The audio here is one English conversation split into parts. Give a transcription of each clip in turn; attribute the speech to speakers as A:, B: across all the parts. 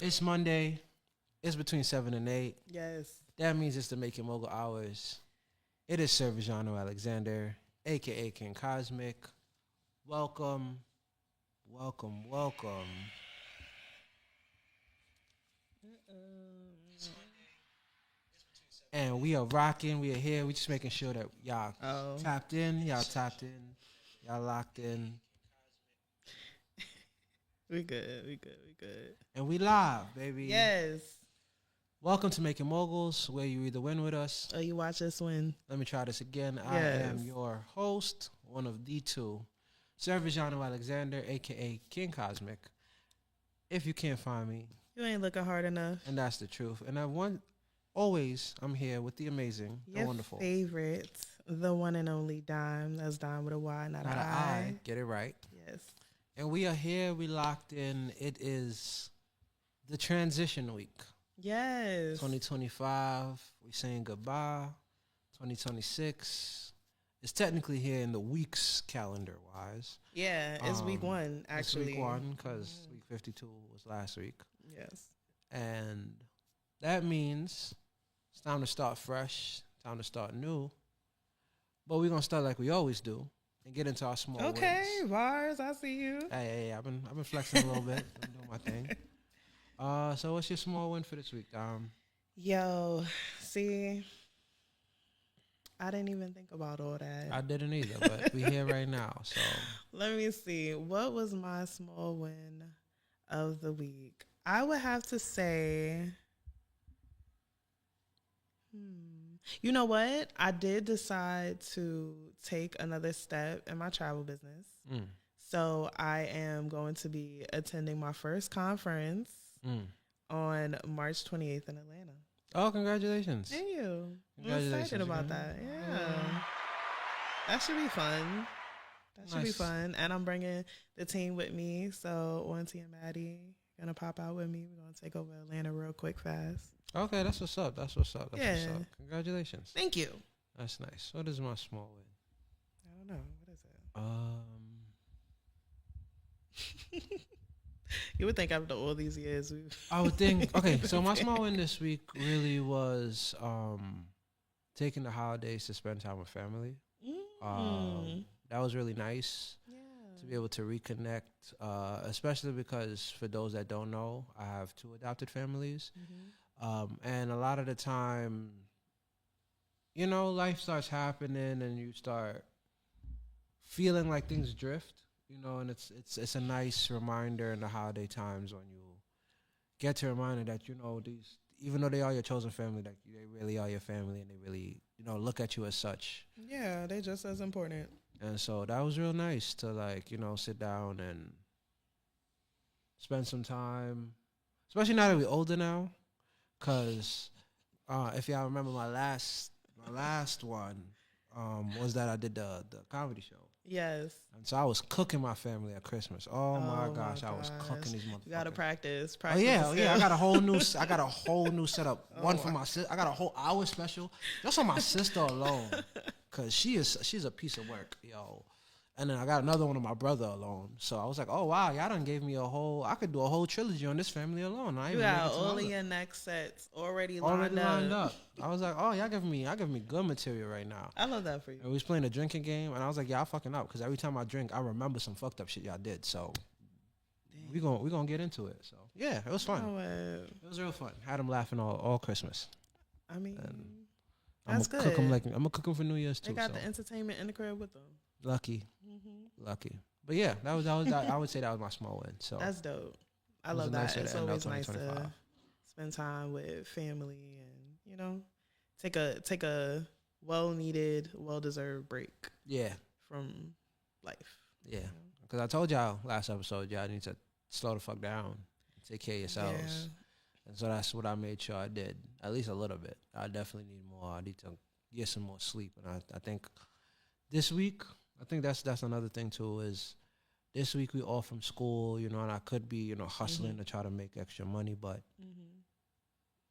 A: It's Monday. It's between 7 and 8.
B: Yes.
A: That means it's the Making Mogul Hours. It is Sir Vijano Alexander, a.k.a. King Cosmic. Welcome, welcome, welcome. And we are rocking. We are here. We just making sure that y'all tapped in. Y'all tapped in. Y'all locked in.
B: We good. We good. We good.
A: And we live, baby.
B: Yes.
A: Welcome to Making Moguls, where you either win with us.
B: Oh, you watch us win.
A: Let me try this again.
B: Yes.
A: I am your host, one of the two, Sir Vijano Alexander, a.k.a. King Cosmic. If you can't find me.
B: You ain't looking hard enough.
A: And that's the truth. And I'm here with the amazing, the
B: Your
A: wonderful.
B: favorite, the one and only Dime. That's Dime with a Y, not an I.
A: Get it right.
B: Yes.
A: And we are here. We locked in. It is the transition week.
B: Yes.
A: 2025. We saying goodbye. 2026. It's technically here in the weeks calendar wise.
B: Yeah, it's week one, actually.
A: It's week one because week 52 was last week.
B: Yes.
A: And that means it's time to start fresh, time to start new. But we're going to start like we always do and get into our small wins.
B: Okay, bars, I see you.
A: Hey, I've been flexing a little bit. I'm doing my thing. So what's your small win for this week, Dom?
B: Yo, see, I didn't even think about all that.
A: I didn't either, but we're here right now. So
B: let me see. What was my small win of the week? I would have to say, you know what? I did decide to take another step in my travel business. So I am going to be attending my first conference on March 28th in Atlanta.
A: Oh, congratulations.
B: Thank you.
A: Congratulations.
B: I'm excited about that. Yeah. That should be fun. That should be fun. And I'm bringing the team with me. So Auntie and Maddie going to pop out with me. We're going to take over Atlanta real quick, fast.
A: Okay, that's what's up. That's what's up. Congratulations.
B: Thank you.
A: That's nice. What is my small win?
B: I don't know. What is it? You would think after all these years,
A: I would think. Okay, so my small win this week really was taking the holidays to spend time with family. That was really nice to be able to reconnect, especially because for those that don't know, I have two adopted families. And a lot of the time, you know, life starts happening and you start feeling like things drift. You know, and it's a nice reminder in the holiday times when you get to remind that, you know, these, even though they are your chosen family, like they really are your family and they really, you know, look at you as such.
B: Yeah, they just as important.
A: And so that was real nice to, like, you know, sit down and spend some time, especially now that we're older now, because if y'all remember my last one was that I did the comedy show.
B: Yes.
A: And so I was cooking my family at Christmas. Oh my gosh, I was cooking these motherfuckers.
B: You gotta practice.
A: Oh yeah. I got a whole new setup. One for my sister. I got a whole hour special just on my sister alone, cause she's a piece of work, yo. And then I got another one on my brother alone. So I was like, oh wow, y'all done gave me I could do a whole trilogy on this family alone.
B: You got all of your next sets already lined up.
A: I was like, oh, y'all giving me good material right now.
B: I love that for you.
A: And we was playing a drinking game, and I was like, y'all fucking up, because every time I drink, I remember some fucked up shit y'all did. So we gonna get into it. So yeah, it was fun. It was real fun. Had them laughing all Christmas.
B: I mean,
A: that's good. I'm gonna cook them for New Year's too.
B: They got the entertainment in the crib with them.
A: Lucky. But yeah, that was I would say that was my small win. So
B: that's dope. I love that. It's always nice to spend time with family and, you know, take a well-needed, well-deserved break. Yeah. From life.
A: Yeah. Because I told y'all last episode, y'all need to slow the fuck down, take care of yourselves. Yeah. And so that's what I made sure I did, at least a little bit. I definitely need more. I need to get some more sleep. And I think this week, I think that's another thing too, is this week we off from school, you know, and I could be, you know, hustling to try to make extra money, but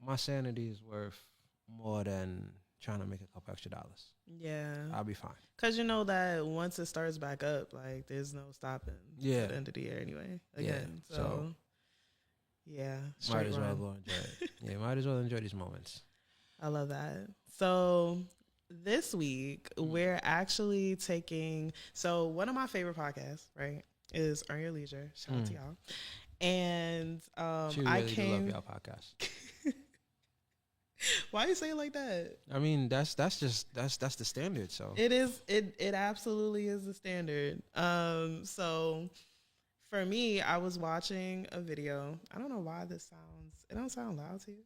A: my sanity is worth more than trying to make a couple extra dollars.
B: Yeah.
A: I'll be fine.
B: Because you know that once it starts back up, like, there's no stopping at the end of the year anyway. Again. Yeah. So Yeah.
A: Might as well go enjoy it. Yeah, might as well enjoy these moments.
B: I love that. So this week we're actually taking, so one of my favorite podcasts, right, is Earn Your Leisure. Shout out to y'all. And
A: she really do love y'all podcast.
B: Why you say it like that?
A: I mean, that's the standard. So
B: it is. It absolutely is the standard. So for me, I was watching a video. I don't know why this sounds. It don't sound loud to you.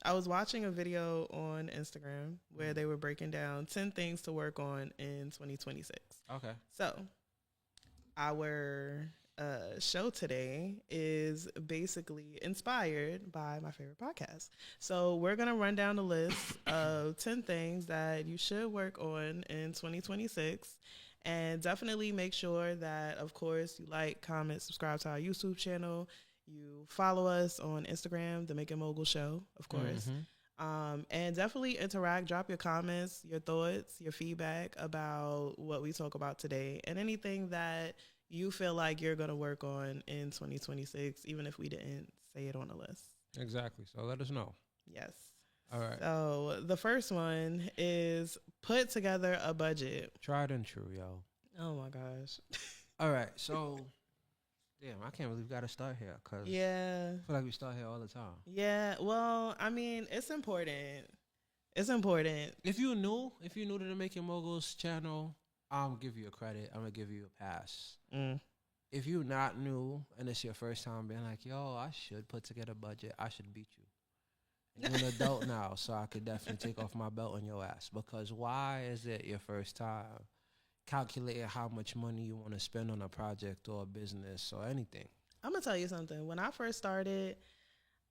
B: I was watching a video on Instagram where they were breaking down 10 things to work on in 2026.
A: Okay.
B: So our show today is basically inspired by my favorite podcast. So we're going to run down the list of 10 things that you should work on in 2026. And definitely make sure that, of course, you like, comment, subscribe to our YouTube channel. You follow us on Instagram, The Making Mogul Show, of course. And definitely interact, drop your comments, your thoughts, your feedback about what we talk about today, and anything that you feel like you're going to work on in 2026, even if we didn't say it on the list.
A: Exactly. So let us know.
B: Yes.
A: All right.
B: So the first one is put together a budget.
A: Tried and true, yo.
B: Oh, my gosh.
A: All right. So... damn, I can't believe we got to start here because I feel like we start here all the time.
B: Yeah, well, I mean, it's important. It's important.
A: If you're new to the Making Moguls channel, I'm going to give you a credit. I'm going to give you a pass. If you're not new and it's your first time being like, yo, I should put together a budget, I should beat you. And you're an adult now, so I could definitely take off my belt on your ass. Because why is it your first time calculating how much money you want to spend on a project or a business or anything?
B: I'm going to tell you something. When I first started,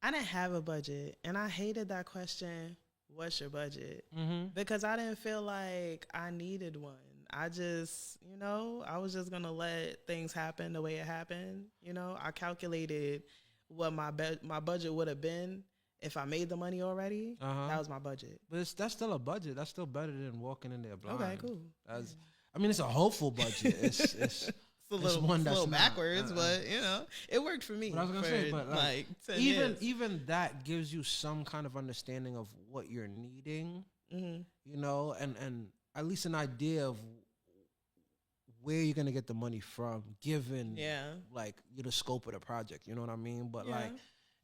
B: I didn't have a budget. And I hated that question, what's your budget? Because I didn't feel like I needed one. I just, I was just going to let things happen the way it happened. I calculated what my budget would have been if I made the money already. That was my budget.
A: But that's still a budget. That's still better than walking in there blind.
B: Okay, cool.
A: I mean, it's a hopeful budget. It's
B: a little backwards, but it worked for me.
A: But I was gonna say, but
B: like 10 years.
A: even that gives you some kind of understanding of what you're needing, and at least an idea of where you're gonna get the money from, given the scope of the project. You know what I mean? But like,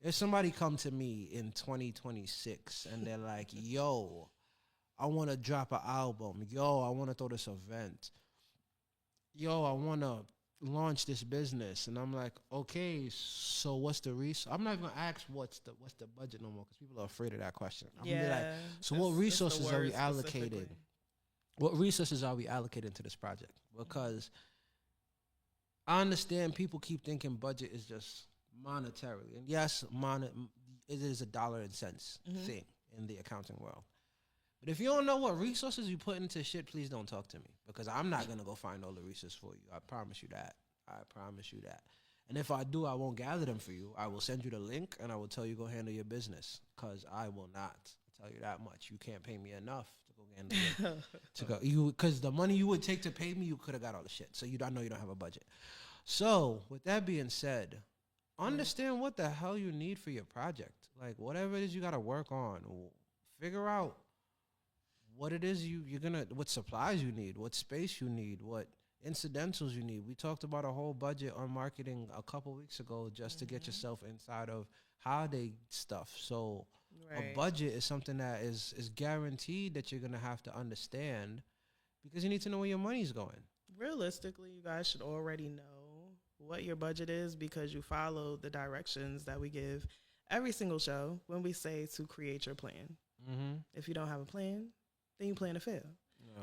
A: if somebody come to me in 2026 and they're like, "Yo, I want to drop an album. Yo, I want to throw this event. Yo, I want to launch this business." And I'm like, okay, so what's the resource? I'm not even going to ask what's the budget no more because people are afraid of that question. I'm going to be like, so what resources are we allocating? What resources are we allocating to this project? Because I understand people keep thinking budget is just monetarily. And yes, it is a dollar and cents thing in the accounting world. But if you don't know what resources you put into shit, please don't talk to me because I'm not going to go find all the resources for you. I promise you that. And if I do, I won't gather them for you. I will send you the link and I will tell you go handle your business because I will not tell you that much. You can't pay me enough to go handle it. Because the money you would take to pay me, you could have got all the shit. So I know you don't have a budget. So with that being said, understand what the hell you need for your project. Like whatever it is you got to work on, figure out what it is what supplies you need, what space you need, what incidentals you need. We talked about a whole budget on marketing a couple weeks ago just to get yourself inside of holiday stuff. So a budget is something that is guaranteed that you're going to have to understand because you need to know where your money's going.
B: Realistically, you guys should already know what your budget is because you follow the directions that we give every single show when we say to create your plan. If you don't have a plan, then you plan to fail.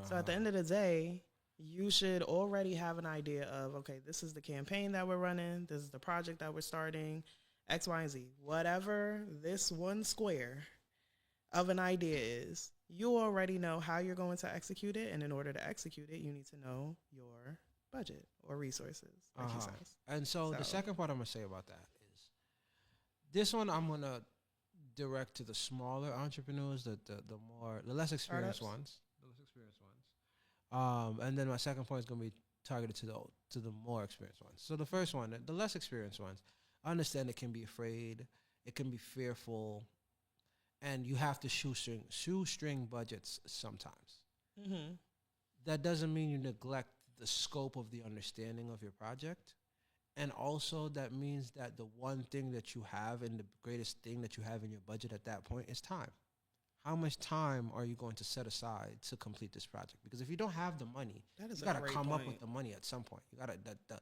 B: So at the end of the day, you should already have an idea of, okay, this is the campaign that we're running. This is the project that we're starting, X, Y, and Z. Whatever this one square of an idea is, you already know how you're going to execute it. And in order to execute it, you need to know your budget or resources. Like he says.
A: And so the second part I'm going to say about that is this one I'm going to direct to the smaller entrepreneurs, the less experienced ones. And then my second point is going to be targeted to the more experienced ones. So the first one, the less experienced ones, I understand it can be afraid, it can be fearful, and you have to shoestring budgets sometimes. Mm-hmm. That doesn't mean you neglect the scope of the understanding of your project. And also that means that the one thing that you have and the greatest thing that you have in your budget at that point is time. How much time are you going to set aside to complete this project? Because if you don't have the money, you got to come up with the money at some point. You got to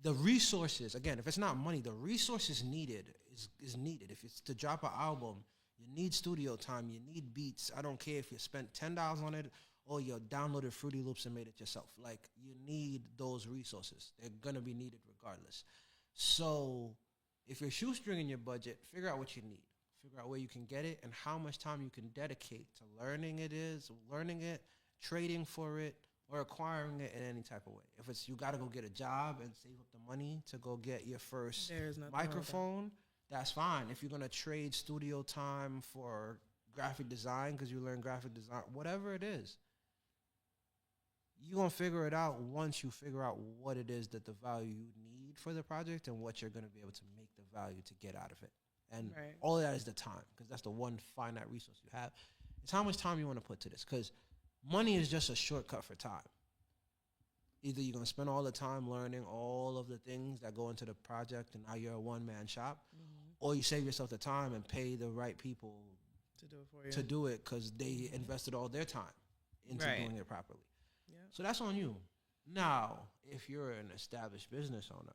A: the resources. Again, if it's not money, the resources needed is needed. If it's to drop an album, you need studio time. You need beats. I don't care if you spent $10 on it or you downloaded Fruity Loops and made it yourself. Like, you need those resources. They're gonna be needed regardless. So, if you're shoestringing your budget, figure out what you need. Figure out where you can get it and how much time you can dedicate to learning it, trading for it, or acquiring it in any type of way. If it's you got to go get a job and save up the money to go get your first microphone, that's fine. If you're going to trade studio time for graphic design because you learn graphic design, whatever it is, you're going to figure it out once you figure out what it is that the value you need for the project and what you're going to be able to make the value to get out of it. And all of that is the time, because that's the one finite resource you have. It's how much time you want to put to this, because money is just a shortcut for time. Either you're going to spend all the time learning all of the things that go into the project and now you're a one-man shop, or you save yourself the time and pay the right people
B: to do it for you.
A: To do it because they invested all their time into doing it properly. Yep. So that's on you. Now, if you're an established business owner,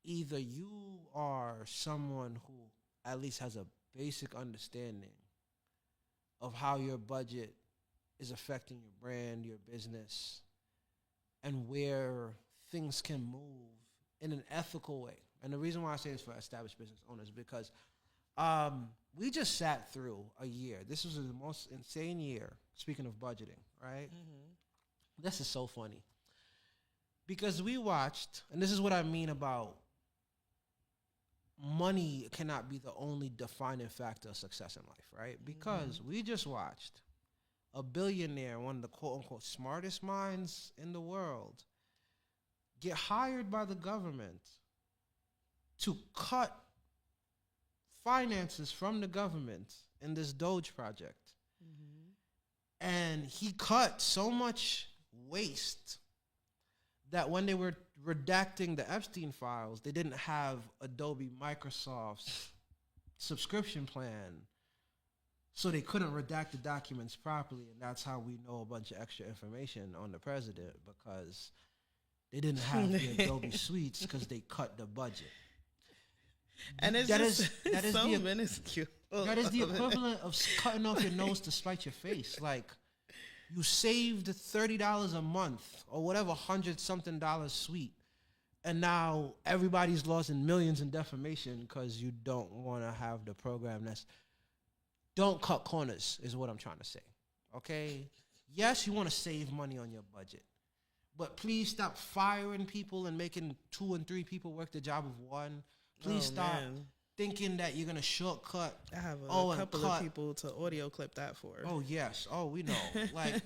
A: either you are someone who at least has a basic understanding of how your budget is affecting your brand, your business, and where things can move in an ethical way. And the reason why I say this for established business owners, because we just sat through a year. This was the most insane year, speaking of budgeting, right? Mm-hmm. This is so funny. Because we watched, and this is what I mean about money cannot be the only defining factor of success in life, right? Because we just watched a billionaire, one of the quote-unquote smartest minds in the world, get hired by the government to cut finances from the government in this Doge project. Mm-hmm. And he cut so much waste that when they were redacting the Epstein files, they didn't have Adobe Microsoft's subscription plan, so they couldn't redact the documents properly, and that's how we know a bunch of extra information on the president, because they didn't have the Adobe suites because they cut the budget.
B: And it's that is so minuscule.
A: That is the equivalent of cutting off your nose to spite your face. Like, you saved $30 a month or whatever, $100-something suite, and now everybody's lost in millions in defamation because you don't want to have the program that's... Don't cut corners is what I'm trying to say, okay? Yes, you want to save money on your budget, but please stop firing people and making 2 and 3 people work the job of one. Please stop thinking that you're going to shortcut.
B: I have a couple of people to audio clip that for.
A: Oh, yes. Oh, we know. Like,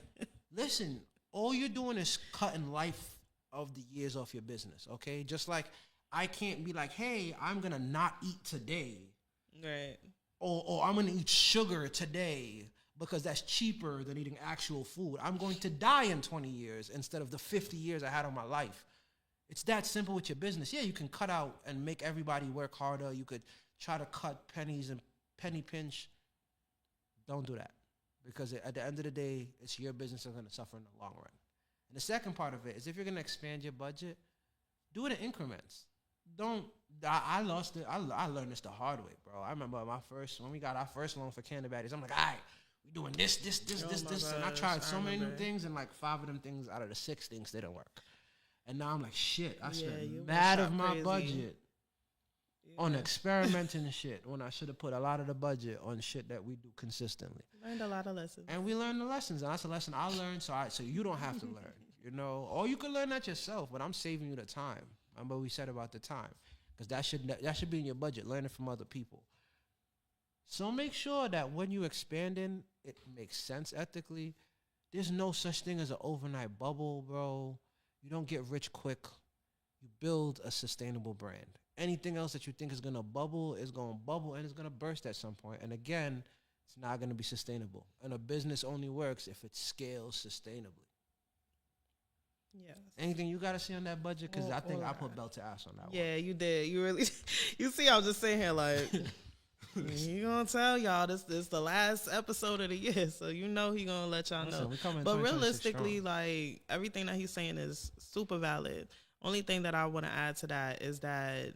A: listen, all you're doing is cutting life of the years off your business, okay? Just like I can't be like, hey, I'm going to not eat today.
B: Right.
A: Or I'm going to eat sugar today because that's cheaper than eating actual food. I'm going to die in 20 years instead of the 50 years I had on my life. It's that simple with your business. Yeah, you can cut out and make everybody work harder. You could try to cut pennies and penny pinch. Don't do that, because at the end of the day, it's your business that's going to suffer in the long run. And the second part of it is, if you're going to expand your budget, do it in increments. I lost it. I learned this the hard way, bro. I remember when we got our first loan for Candy Baddies, I'm like, all right, we're doing this. And I tried so many new things, and like 5 of them things out of the 6 things didn't work. And now I'm like, shit, I spent mad of my budget on experimenting and shit when I should have put a lot of the budget on shit that we do consistently.
B: Learned a lot of lessons.
A: And we learned the lessons, and that's a lesson I learned, so you don't have to learn, you know. Or you can learn that yourself, but I'm saving you the time. Remember what we said about the time, because that should be in your budget, learning from other people. So make sure that when you expanding, it makes sense ethically. there's no such thing as an overnight bubble, bro. You don't get rich quick. You build a sustainable brand. Anything else that you think is gonna bubble is gonna bubble and it's gonna burst at some point. And again, it's not gonna be sustainable. And a business only works if it scales sustainably.
B: Yeah.
A: Anything you gotta see on that budget? Because I think I put belt to ass on that one.
B: Yeah, you did. You really. You see, I was just sitting here like, he gonna tell y'all this the last episode of the year, so you know he gonna let y'all know. But realistically, like everything that he's saying is super valid. Only thing that I want to add to that is that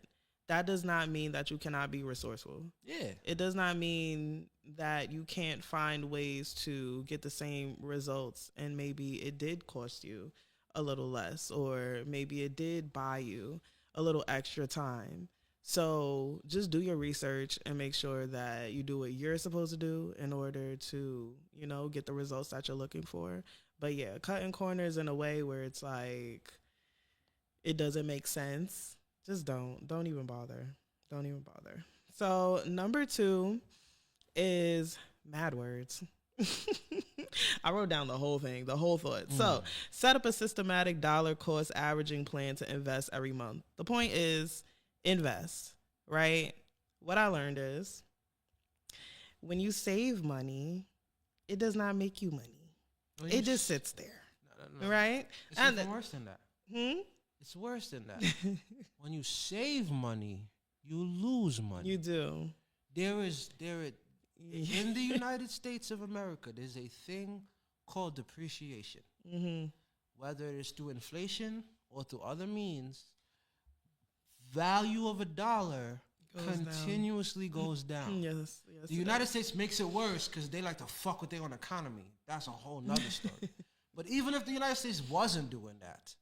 B: does not mean that you cannot be resourceful.
A: Yeah.
B: It does not mean that you can't find ways to get the same results, and maybe it did cost you a little less, or maybe it did buy you a little extra time. So just do your research and make sure that you do what you're supposed to do in order to, you know, get the results that you're looking for. But yeah, cutting corners in a way where it's like, it doesn't make sense. Just don't even bother. Don't even bother. So number 2 is mad words. I wrote down the whole thing, the whole thought. So set up a systematic dollar cost averaging plan to invest every month. The point is invest, right? What I learned is when you save money, it does not make you money. It just sits there, no. Right?
A: It's even worse than that. It's worse than that. When you save money, you lose money.
B: You do.
A: In the United States of America, there's a thing called depreciation. Whether it's through inflation or through other means, value of a dollar continuously goes down.
B: Yes,
A: the United States makes it worse because they like to fuck with their own economy. That's a whole nother story. But even if the United States wasn't doing that,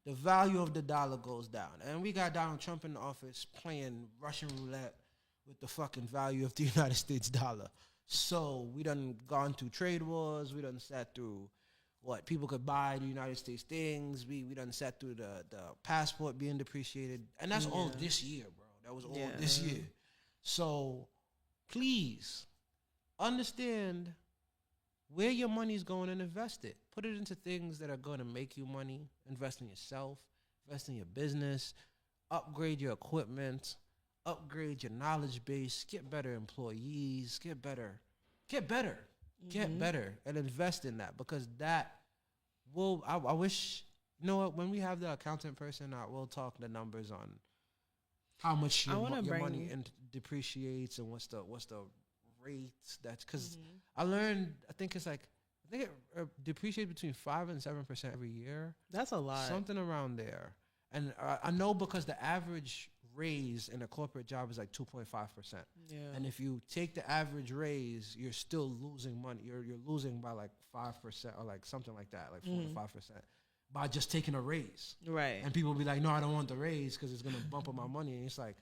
A: the value of the dollar goes down. And we got Donald Trump in the office playing Russian roulette with the fucking value of the United States dollar. So we done gone through trade wars. We done sat through what people could buy the United States things. We done sat through the passport being depreciated. And that's all this year, bro. That was all this year. So please understand where your money's going and invest it. Put it into things that are going to make you money. Invest in yourself. Invest in your business. Upgrade your equipment. Upgrade your knowledge base. Get better employees. Get better. Get better, and invest in that, because that will. I wish, you know what? When we have the accountant person out, we'll talk the numbers on how much your money depreciates and what's the rates. That's because I learned. I think it depreciates between 5% and 7% every year.
B: That's a lot.
A: Something around there. And I know because the average raise in a corporate job is like 2.5%.
B: Yeah.
A: And if you take the average raise, you're still losing money. You're losing by like 5% or like something like that, like 4 to 5% by just taking a raise.
B: Right.
A: And people will be like, no, I don't want the raise because it's going to bump up my money. And it's like,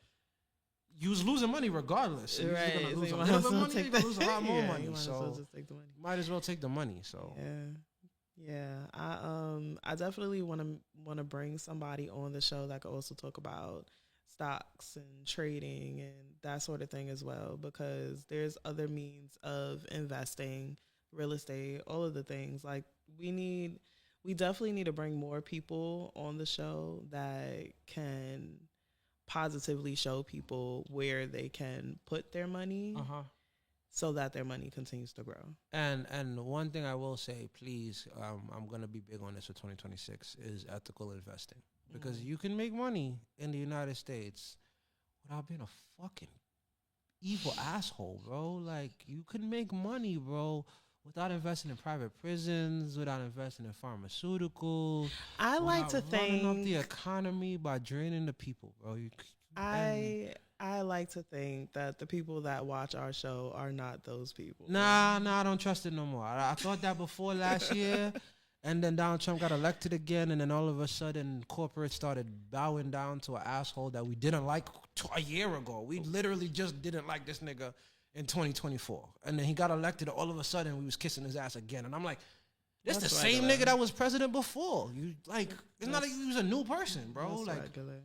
A: you was losing money regardless. So
B: right.
A: You're going to lose a little bit of money, you're going to lose a lot more money. So
B: just take the money.
A: Might as well take the money. So
B: I definitely want to bring somebody on the show that could also talk about stocks and trading and that sort of thing as well, because there's other means of investing, real estate, all of the things. Like we definitely need to bring more people on the show that can positively show people where they can put their money. So that their money continues to grow. And
A: one thing I will say, please, I'm going to be big on this for 2026, is ethical investing. Because you can make money in the United States without being a fucking evil asshole, bro. Like, you can make money, bro, without investing in private prisons, without investing in pharmaceuticals.
B: I like to think
A: running up the economy by draining the people, bro.
B: I like to think that the people that watch our show are not those people.
A: Nah, I don't trust it no more. I thought that before last year, and then Donald Trump got elected again, and then all of a sudden, corporates started bowing down to an asshole that we didn't like a year ago. We literally just didn't like this nigga in 2024. And then he got elected, all of a sudden, we was kissing his ass again. And I'm like, this the same nigga that was president before. You like, it's not like he was a new person, bro. Like, regular.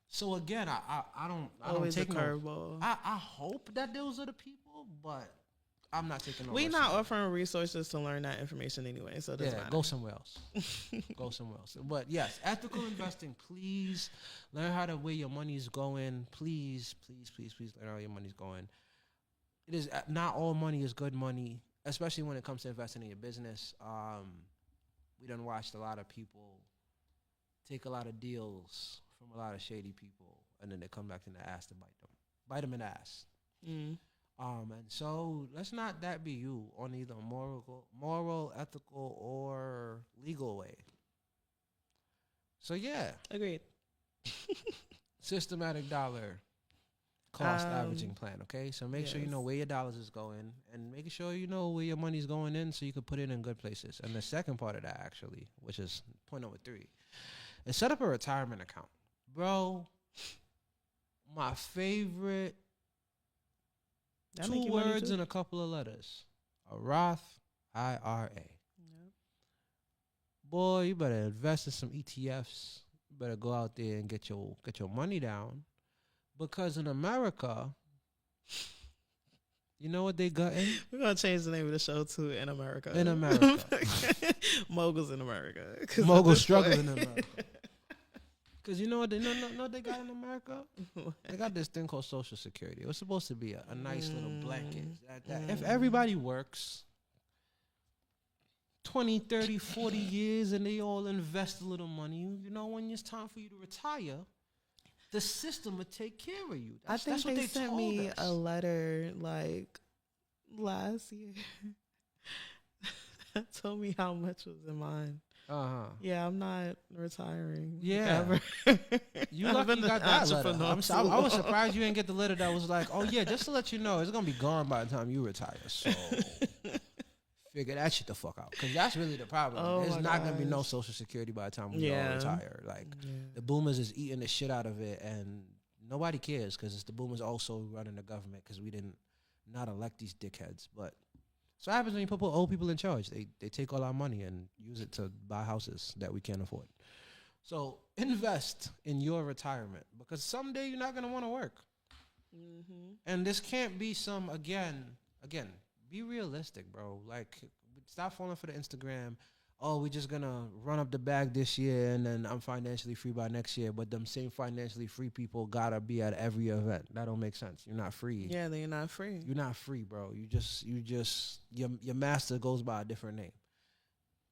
A: So again, I don't take
B: a curveball.
A: I hope that those are the people, but I'm not taking no
B: We
A: risk.
B: not offering resources to learn that information anyway, so it doesn't matter.
A: Go somewhere else. Go somewhere else. But yes, ethical investing. Please learn how to where your money's going. Please, please, please, please learn how your money's going. It is not all money is good money, especially when it comes to investing in your business. We done watched a lot of people take a lot of deals from a lot of shady people, and then they come back in the ass to bite them in the ass.
B: Mm.
A: And so let's not that be you on either moral, ethical, or legal way. So yeah,
B: Agreed.
A: systematic dollar cost averaging plan. Okay, so make sure you know where your dollars is going, and making sure you know where your money's going in, so you can put it in good places. And the second part of that, actually, which is point number 3, is set up a retirement account, bro. My favorite. 2 words and a couple of letters. A Roth IRA. Yep. Boy, you better invest in some ETFs. You better go out there and get your money down. Because in America, you know what they got in?
B: We're going to change the name of the show to In America.
A: In America.
B: Moguls in America.
A: Moguls struggling in America. Because you know what they got in America? They got this thing called Social Security. It was supposed to be a nice little blanket. If everybody works 20, 30, 40 years and they all invest a little money, you know, when it's time for you to retire, the system would take care of you.
B: I think they sent me a letter like last year. Told me how much was in mine. Yeah, I'm not retiring.
A: Yeah,
B: ever.
A: You lucky you got that letter. I was surprised you didn't get the letter that was like, oh yeah, just to let you know, it's gonna be gone by the time you retire. So figure that shit the fuck out, because that's really the problem. There's not gonna be no Social Security by the time we all retire. Like the boomers is eating the shit out of it, and nobody cares because it's the boomers also running the government because we didn't not elect these dickheads, but. So what happens when you put old people in charge? They take all our money and use it to buy houses that we can't afford. So invest in your retirement, because someday you're not going to want to work. Mm-hmm. And this can't be some, again, be realistic, bro. Like, stop falling for the Instagram. Oh, we're just going to run up the bag this year and then I'm financially free by next year. But them same financially free people got to be at every event. That don't make sense. You're not free.
B: Yeah, then you're not free.
A: You're not free, bro. Your master goes by a different name.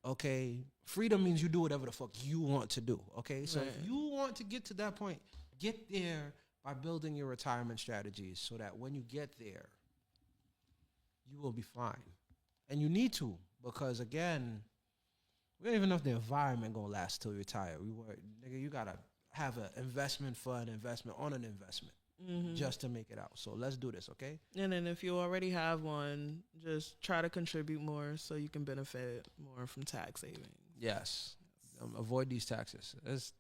A: Okay? Freedom means you do whatever the fuck you want to do. Okay? So if you want to get to that point, get there by building your retirement strategies so that when you get there, you will be fine. And you need to, because again, we don't even know if the environment gonna last till you retire. Nigga, you gotta have an investment for an investment on an investment just to make it out. So let's do this, okay?
B: And then if you already have one, just try to contribute more so you can benefit more from tax savings.
A: Yes. Avoid these taxes.
B: That's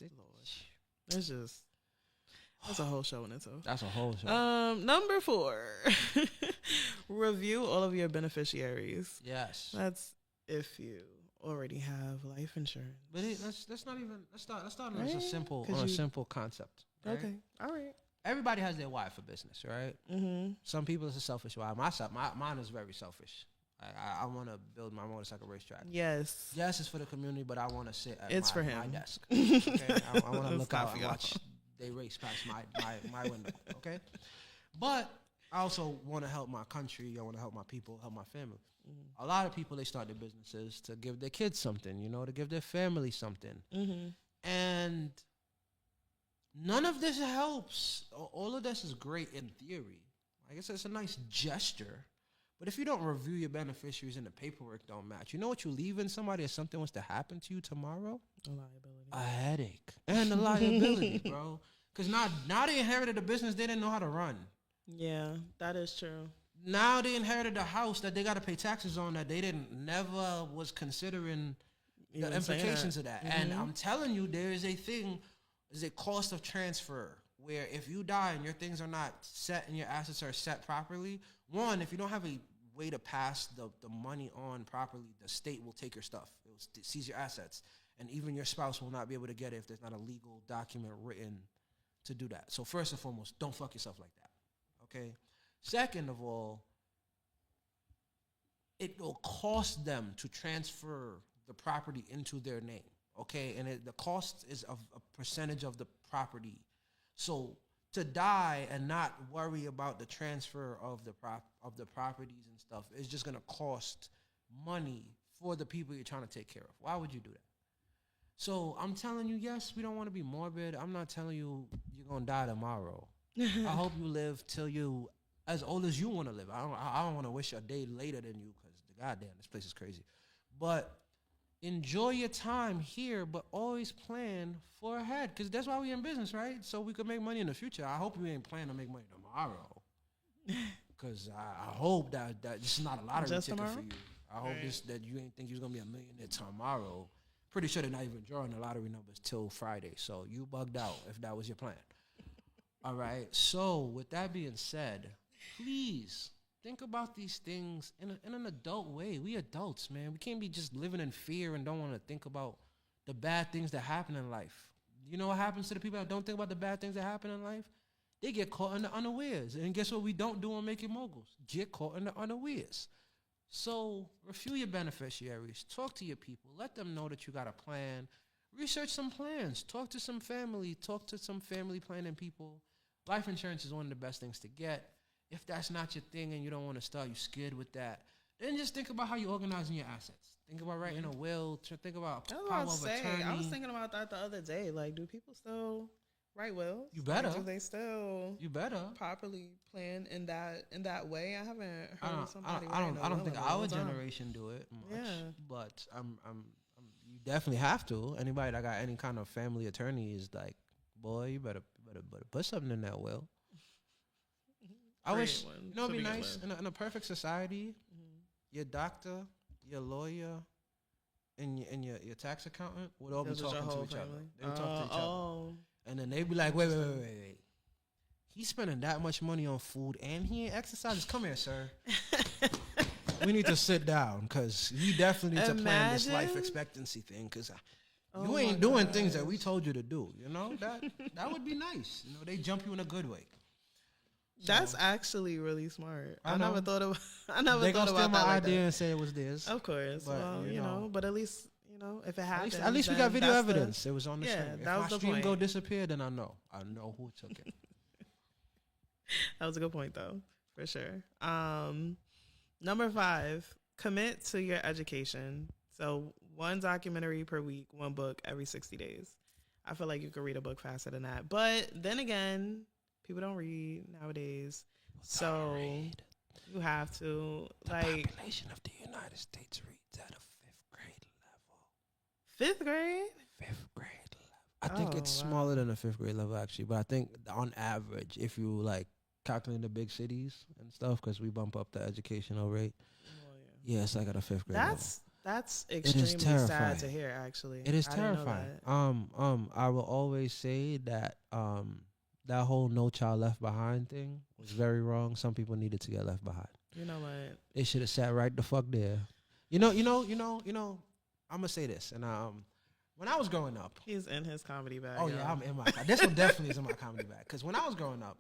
B: a whole show in itself.
A: That's a whole show.
B: Number 4, review all of your beneficiaries.
A: Yes.
B: That's if you already have life insurance.
A: But let's start on a simple concept. Right?
B: Okay. All right.
A: Everybody has their why for business, right? Mm-hmm. Some people it's a selfish why. Mine is very selfish. I want to build my motorcycle racetrack.
B: Yes.
A: Yes, it's for the community, but I want to sit at my desk. Okay? I want to look out and watch they race past my window. Okay? But I also want to help my country. I want to help my people, help my family. Mm-hmm. A lot of people, they start their businesses to give their kids something, to give their family something. Mm-hmm. And none of this helps. All of this is great in theory. I guess it's a nice gesture. But if you don't review your beneficiaries and the paperwork don't match, you know what you leave in somebody if something was to happen to you tomorrow?
B: A liability.
A: A headache. And a liability, bro. Because now they inherited a business they didn't know how to run.
B: Yeah, that is true.
A: Now they inherited a house that they got to pay taxes on that they never was considering the implications of that. Mm-hmm. And I'm telling you, there's a cost of transfer where if you die and your things are not set and your assets are set properly, one, if you don't have a way to pass the money on properly, the state will take your stuff. It will seize your assets. And even your spouse will not be able to get it if there's not a legal document written to do that. So first and foremost, don't fuck yourself like that. Okay? Second of all, it will cost them to transfer the property into their name. Okay, and the cost is of a percentage of the property. So to die and not worry about the transfer of the properties and stuff is just gonna cost money for the people you're trying to take care of. Why would you do that? So I'm telling you, yes, we don't want to be morbid. I'm not telling you you're gonna die tomorrow. I hope you live till you as old as you want to live. I don't want to wish a day later than you because goddamn, this place is crazy. But enjoy your time here, but always plan for ahead because that's why we in business, right? So we could make money in the future. I hope you ain't planning to make money tomorrow because I hope that this is not a lottery ticket for you. I hope that you ain't think you're going to be a millionaire tomorrow. Pretty sure they're not even drawing the lottery numbers till Friday. So you bugged out if that was your plan. All right. So with that being said, please think about these things in an adult way. We adults, man. We can't be just living in fear and don't want to think about the bad things that happen in life. You know what happens to the people that don't think about the bad things that happen in life? They get caught in the unawares. And guess what we don't do on Making Moguls? Get caught in the unawares. So review your beneficiaries. Talk to your people. Let them know that you got a plan. Research some plans. Talk to some family. Talk to some family planning people. Life insurance is one of the best things to get. If that's not your thing and you don't want to start, you're scared with that, then just think about how you're organizing your assets. Think about writing a will. Think about power of attorney.
B: I was thinking about that the other day. Like, do people still write wills?
A: You better.
B: Like, do they still?
A: You better
B: properly plan in that way. I haven't heard of somebody.
A: I don't think our generation do it much. Yeah. But you definitely have to. Anybody that got any kind of family attorney is like, boy, you better put something in that will. I wish, it'd be nice in a perfect society, your doctor, your lawyer, and your tax accountant would all be talking to each other. They would talk to each other. And then they'd be like, wait. He's spending that much money on food and he ain't exercises. Come here, sir. We need to sit down because we definitely need to plan this life expectancy thing because you ain't doing things that we told you to do. You know, that would be nice. You know, they jump you in a good way.
B: So, that's actually really smart. I never thought about
A: they
B: thought
A: gonna
B: about
A: steal my
B: that
A: idea and say it was theirs.
B: Of course. But, well, you know, but at least, you know, if it happens.
A: At least we got video evidence. It was on the stream. If
B: that was
A: my stream go disappear, then I know who took it.
B: That was a good point, though, for sure. Number 5, commit to your education. So 1 documentary per week, 1 book every 60 days. I feel like you could read a book faster than that. But then again, people don't read nowadays. So you have to,
A: the population of the United States reads at a 5th grade level.
B: 5th grade?
A: 5th grade level. I think it's smaller than a 5th grade level, actually. But I think on average, if you like calculate the big cities and stuff, because we bump up the educational rate, yeah, it's like at a 5th grade level.
B: That's extremely sad to hear, actually.
A: It is terrifying. I will always say that that whole No Child Left Behind thing was very wrong. Some people needed to get left behind.
B: You know what?
A: They should have sat right the fuck there. You know. I'm gonna say this, and when I was growing up,
B: he's in his comedy bag.
A: Oh yeah, I'm in my. This one definitely is in my comedy bag. Because when I was growing up,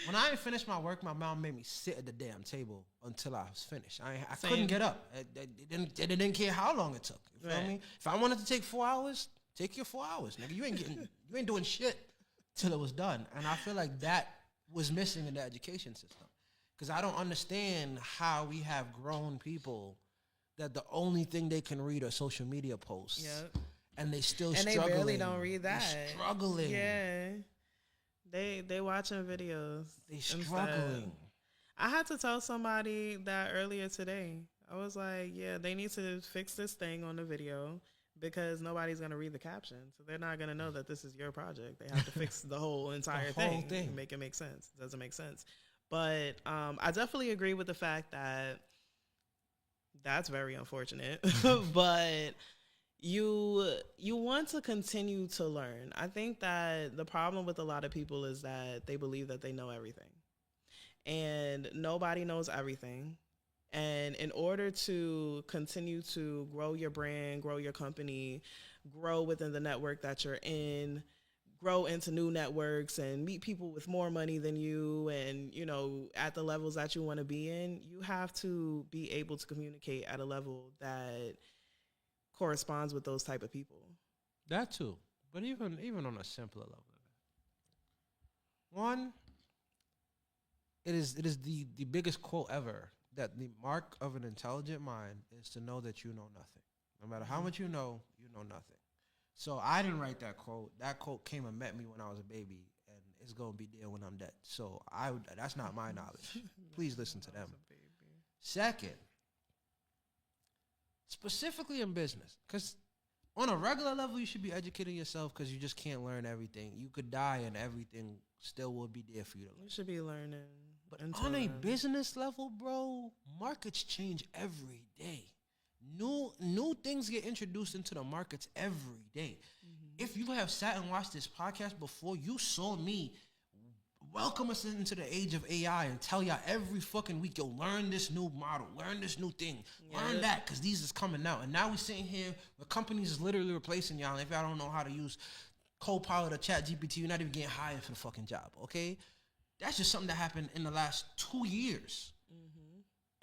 A: when I didn't finish my work, my mom made me sit at the damn table until I was finished. I couldn't get up. It didn't care how long it took. You feel me? If I wanted to take 4 hours, take your 4 hours, nigga. You ain't doing shit till it was done. And I feel like that was missing in the education system. Because I don't understand how we have grown people that the only thing they can read are social media posts. Yep. And they still struggling.
B: And they really don't read that.
A: They're struggling.
B: Yeah. They watching videos.
A: They struggling.
B: I had to tell somebody that earlier today. I was like, yeah, they need to fix this thing on the video. Because nobody's going to read the caption. So they're not going to know that this is your project. They have to fix the whole entire thing. And make it make sense. It doesn't make sense. But I definitely agree with the fact that that's very unfortunate. But you want to continue to learn. I think that the problem with a lot of people is that they believe that they know everything. And nobody knows everything. And in order to continue to grow your brand, grow your company, grow within the network that you're in, grow into new networks and meet people with more money than you and, you know, at the levels that you want to be in, you have to be able to communicate at a level that corresponds with those type of people.
A: That too. But even on a simpler level. One, it is the biggest quote ever that the mark of an intelligent mind is to know that you know nothing. No matter how much you know nothing. So I didn't write that quote. That quote came and met me when I was a baby, and it's going to be there when I'm dead. So that's not my knowledge. Please listen to them. Second, specifically in business, because on a regular level, you should be educating yourself because you just can't learn everything. You could die and everything still will be there for you to learn.
B: You should be learning.
A: But on a business level, bro, markets change every day. New things get introduced into the markets every day. Mm-hmm. If you have sat and watched this podcast before, you saw me welcome us into the age of AI and tell y'all every fucking week, yo, learn this new model, learn this new thing, learn that, because these is coming out. And now we're sitting here where companies is literally replacing y'all. And if y'all don't know how to use Copilot or ChatGPT, you're not even getting hired for the fucking job, okay? That's just something that happened in the last 2 years.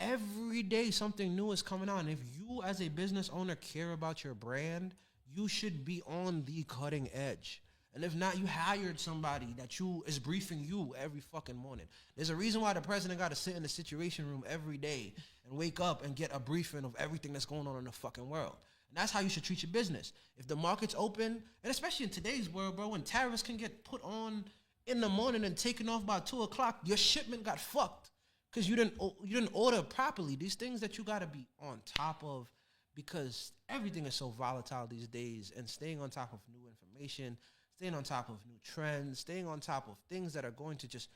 A: Every day something new is coming out. And if you as a business owner care about your brand, you should be on the cutting edge. And if not, you hired somebody that is briefing you every fucking morning. There's a reason why the president got to sit in the situation room every day and wake up and get a briefing of everything that's going on in the fucking world. And that's how you should treat your business. If the market's open, and especially in today's world, bro, when tariffs can get put on in the morning and taken off by 2 o'clock, your shipment got fucked. Because you didn't order properly. These things that you got to be on top of, because everything is so volatile these days, and staying on top of new information, staying on top of new trends, staying on top of things that are going to just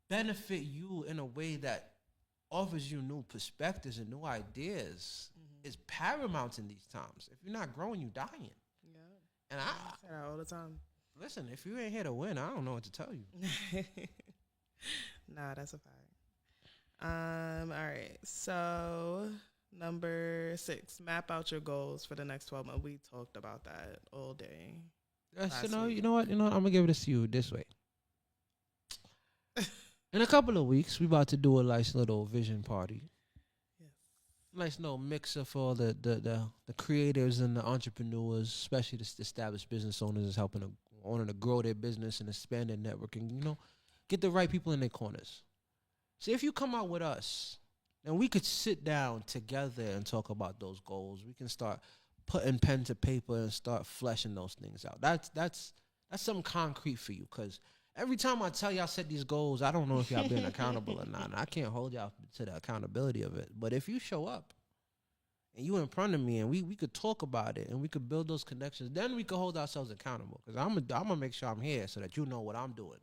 A: benefit you in a way that offers you new perspectives and new ideas is paramount in these times. If you're not growing, you're dying. Yeah. And I
B: say that all the time.
A: Listen, if you ain't here to win, I don't know what to tell you.
B: Nah, that's a fact. All right. So number 6, map out your goals for the next 12 months. We talked about that all day.
A: You know what? I'm gonna give this to you this way. In a couple of weeks, we about to do a nice little vision party. Yes. Nice little mixer for the creators and the entrepreneurs, especially the established business owners, is helping to grow their business and expand their network, and get the right people in their corners. So if you come out with us, then we could sit down together and talk about those goals. We can start putting pen to paper and start fleshing those things out. That's something concrete for you, because every time I tell y'all set these goals, I don't know if y'all been accountable or not. And I can't hold y'all to the accountability of it. But if you show up and you in front of me and we could talk about it and we could build those connections, then we could hold ourselves accountable. Because I'm gonna make sure I'm here so that you know what I'm doing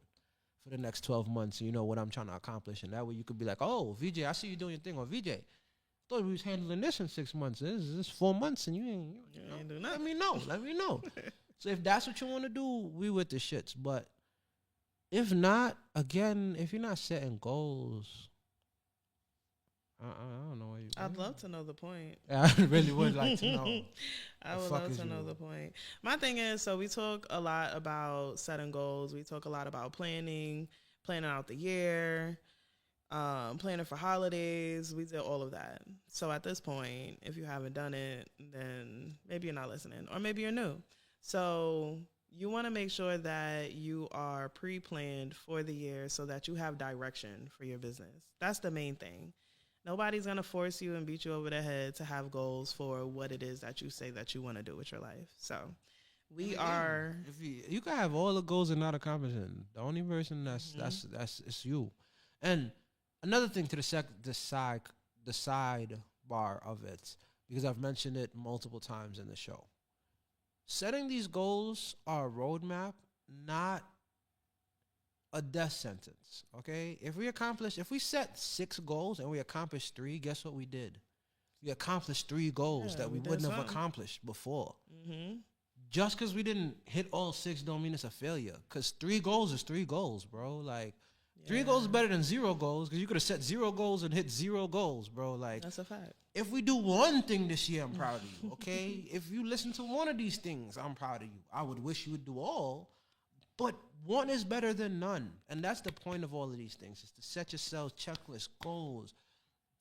A: for the next 12 months, and you know what I'm trying to accomplish. And that way you could be like, oh, VJ, I see you doing your thing. Or VJ, I thought we was handling this in 6 months. This is 4 months and you ain't doing nothing. Let me know. So if that's what you want to do, we with the shits. But if not, again, if you're not setting goals, I don't know where you.
B: I'd love to know the point.
A: I really would like to know.
B: I would love to know the point. My thing is, so we talk a lot about setting goals. We talk a lot about planning out the year, planning for holidays. We did all of that. So at this point, if you haven't done it, then maybe you're not listening, or maybe you're new. So you want to make sure that you are pre-planned for the year so that you have direction for your business. That's the main thing. Nobody's going to force you and beat you over the head to have goals for what it is that you say that you want to do with your life. So we are...
A: If you can have all the goals and not accomplish it. The only person that's it's you. And another thing to the side bar of it, because I've mentioned it multiple times in the show. Setting these goals are a roadmap, not a death sentence, okay? If we set 6 goals and we accomplished 3, guess what we did? We accomplished 3 goals that we wouldn't have accomplished before. Mm-hmm. Just because we didn't hit all 6 don't mean it's a failure, because 3 goals is 3 goals, bro. Like, 3 goals is better than 0 goals, because you could have set 0 goals and hit 0 goals, bro. Like,
B: that's a fact.
A: If we do one thing this year, I'm proud of you, okay? If you listen to one of these things, I'm proud of you. I would wish you would do all, But one is better than none. And that's the point of all of these things, is to set yourself checklists, goals,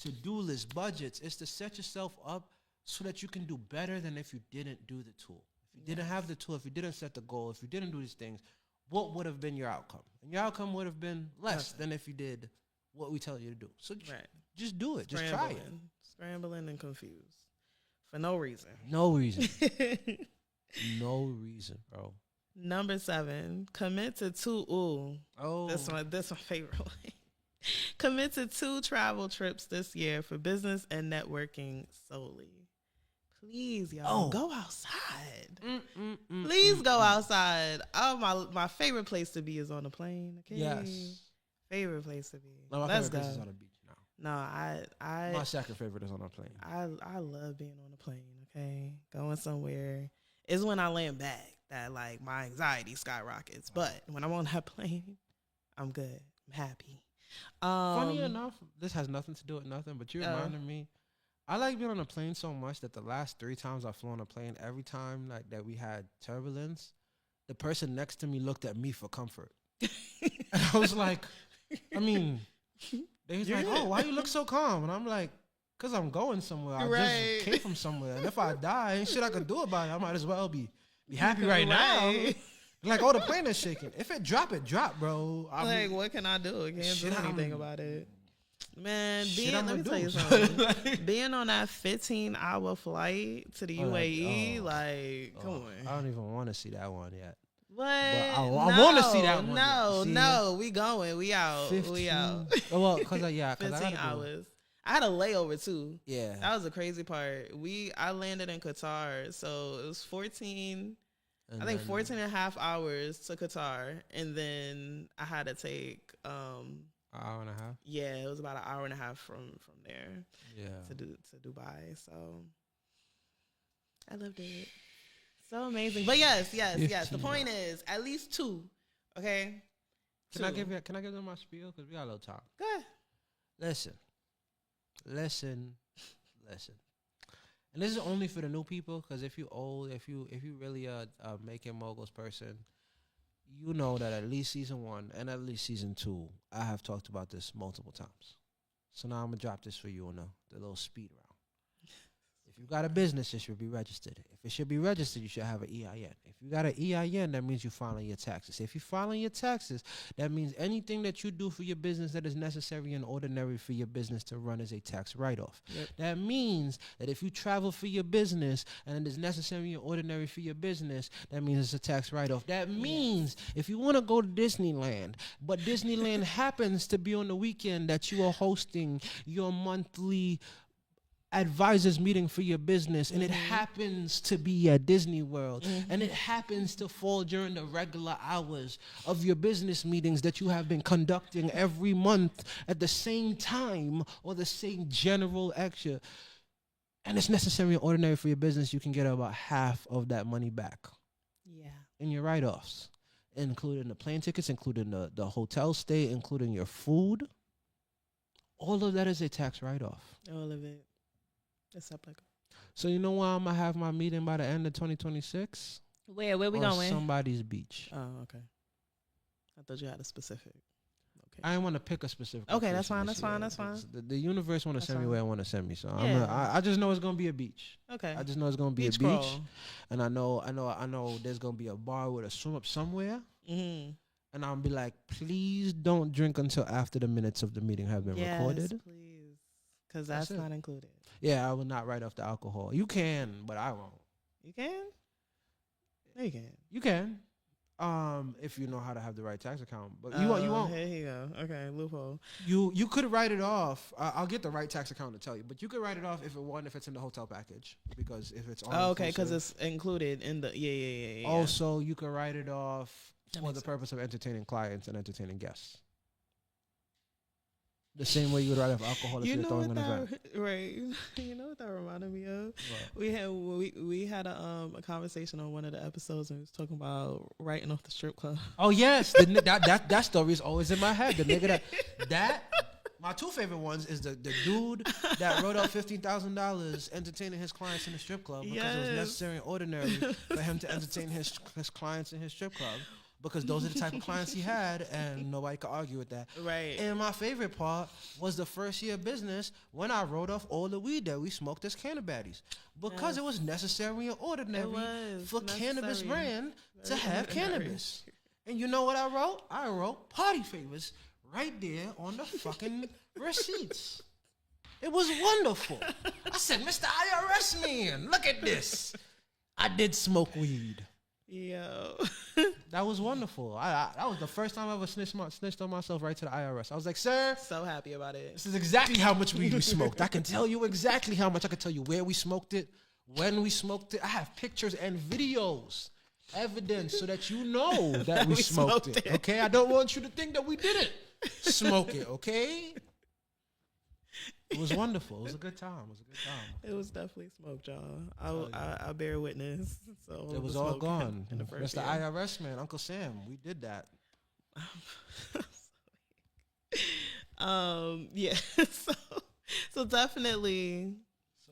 A: to-do lists, budgets. It's to set yourself up so that you can do better than if you didn't do the tool. If you didn't have the tool, if you didn't set the goal, if you didn't do these things, what would have been your outcome? And your outcome would have been less than if you did what we tell you to do. So just do it. Just try it.
B: Scrambling and confused for no reason.
A: No reason. No reason, bro.
B: Number 7, commit to 2. Ooh, this my favorite one. Commit to 2 travel trips this year for business and networking solely. Please, y'all, go outside. Please go outside. Oh, my favorite place to be is on a plane. Okay.
A: Yes.
B: Favorite place to be.
A: No, my favorite place is on a beach now.
B: No, I
A: my second favorite is on a plane.
B: I love being on a plane. Okay, going somewhere is when I land back that like my anxiety skyrockets. But when I'm on that plane, I'm good. I'm happy.
A: Funny enough, this has nothing to do with nothing, but you reminded me. I like being on a plane so much that the last 3 times I've flown a plane, every time like that we had turbulence, the person next to me looked at me for comfort. And I was like, I mean, they was like, oh, why you look so calm? And I'm like, because I'm going somewhere. I just came from somewhere. And if I die, ain't shit I can do about it. I might as well be happy right now. Like, oh, the plane is shaking. If it drop, bro.
B: What can I do? I can't do anything about it. Man, let me tell you something. Being on that 15-hour flight to the UAE, come on.
A: I don't even want to see that one yet.
B: What?
A: I want to see that one.
B: No, we going. We out.
A: 15,
B: we out.
A: Well, because
B: 15 hours. I had a layover too.
A: Yeah.
B: That was the crazy part. I landed in Qatar, so it was 14 and a half hours to Qatar, and then I had to take
A: an hour and a half.
B: Yeah, it was about an hour and a half from there.
A: Yeah.
B: To Dubai. So I loved it. So amazing. But yes. The point is at least 2. Okay.
A: Can I give them my spiel? Because we got a little time.
B: Go ahead.
A: Listen. And this is only for the new people, because if you old, if you really a making moguls person, you know that at least season 1 and at least season 2, I have talked about this multiple times. So now I'm gonna drop this for you on the little speed round. If you got a business, it should be registered. If it should be registered, you should have an EIN. If you got an EIN, that means you're filing your taxes. If you're filing your taxes, that means anything that you do for your business that is necessary and ordinary for your business to run is a tax write-off. Yep. That means that if you travel for your business and it is necessary and ordinary for your business, that means it's a tax write-off. That means if you want to go to Disneyland, but Disneyland happens to be on the weekend that you are hosting your monthly advisors meeting for your business, and it happens to be at Disney World, and it happens to fall during the regular hours of your business meetings that you have been conducting every month at the same time or the same general extra, and it's necessary and ordinary for your business, you can get about half of that money back in your write-offs, including the plane tickets, including the hotel stay, including your food. All of that is a tax write-off.
B: All of it. It's applicable.
A: So you know where I'm gonna have my meeting by the end of 2026?
B: Where we going?
A: Somebody's beach.
B: Oh, okay. I thought you had a specific.
A: Okay. I didn't want to pick a specific.
B: Okay, that's fine. That's fine.
A: The universe want to send me where I want to send me, so I just know it's gonna be a beach.
B: Okay.
A: I just know it's gonna be a beach, and I know there's gonna be a bar with a swim up somewhere. Mm-hmm. And I'll be like, please don't drink until after the minutes of the meeting have been recorded.
B: Yes, please, because that's not included.
A: Yeah, I will not write off the alcohol. You can, but I won't.
B: You can? No, you can.
A: You can. If you know how to have the right tax account. But you won't.
B: Here you go. Okay, loophole.
A: You could write it off. I'll get the right tax account to tell you. But you could write it off if it's in the hotel package. Because if it's all
B: because it's included in the yeah.
A: Also, you could write it off for the purpose of entertaining clients and entertaining guests. The same way you would write off alcohol if you're throwing an event.
B: Right. You know what that reminded me of? What? We had a conversation on one of the episodes and we was talking about writing off the strip club.
A: Oh yes, that story is always in my head. The nigga that my 2 favorite ones is the dude that wrote off $15,000 entertaining his clients in the strip club because it was necessary and ordinary for him to entertain his clients in his strip club. because those are the type of clients he had, and nobody could argue with that.
B: Right.
A: And my favorite part was the first year of business when I wrote off all the weed that we smoked as Cannabaddies, because it was necessary and ordinary for Cannabis brand to have cannabis. And you know what I wrote? I wrote party favors right there on the fucking receipts. It was wonderful. I said, Mr. IRS man, look at this. I did smoke weed.
B: Yo.
A: That was wonderful. That was the first time I ever snitched on myself right to the IRS. I was like, sir.
B: So happy about it.
A: This is exactly how much weed we smoked. I can tell you exactly how much. I can tell you where we smoked it, when we smoked it. I have pictures and videos, evidence, so that you know that we smoked it. Okay? I don't want you to think that we didn't smoke it, okay? It was wonderful. It was a good time.
B: It was definitely smoke, y'all. I bear witness. So
A: it was all gone. Mr. IRS man, Uncle Sam, we did that.
B: Yeah. So definitely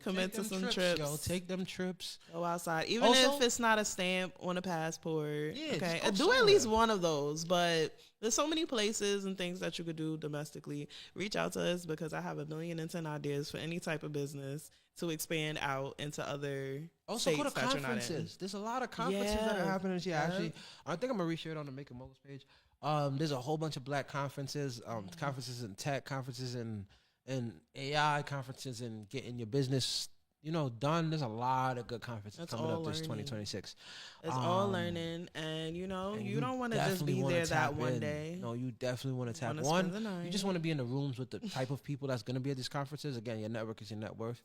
B: commit to some trips.
A: Yo, take them trips.
B: Go outside, even also, if it's not a stamp on a passport.
A: Yeah,
B: okay, do at least one of those. But there's so many places and things that you could do domestically. Reach out to us, because I have 1,000,010 ideas for any type of business to expand out into other
A: also
B: states
A: go to
B: that
A: conferences.
B: You're not in.
A: There's a lot of conferences that are happening this year. Actually, I think I'm gonna reshare it on the Make a Moguls page. There's a whole bunch of black conferences, conferences in tech, conferences in AI, conferences in getting your business, done. There's a lot of good conferences coming up this 2026.
B: It's all learning, and you don't want to just be there that one day.
A: No, you definitely want to tap one. You just want to be in the rooms with the type of people that's going to be at these conferences. Again, your network is your net worth.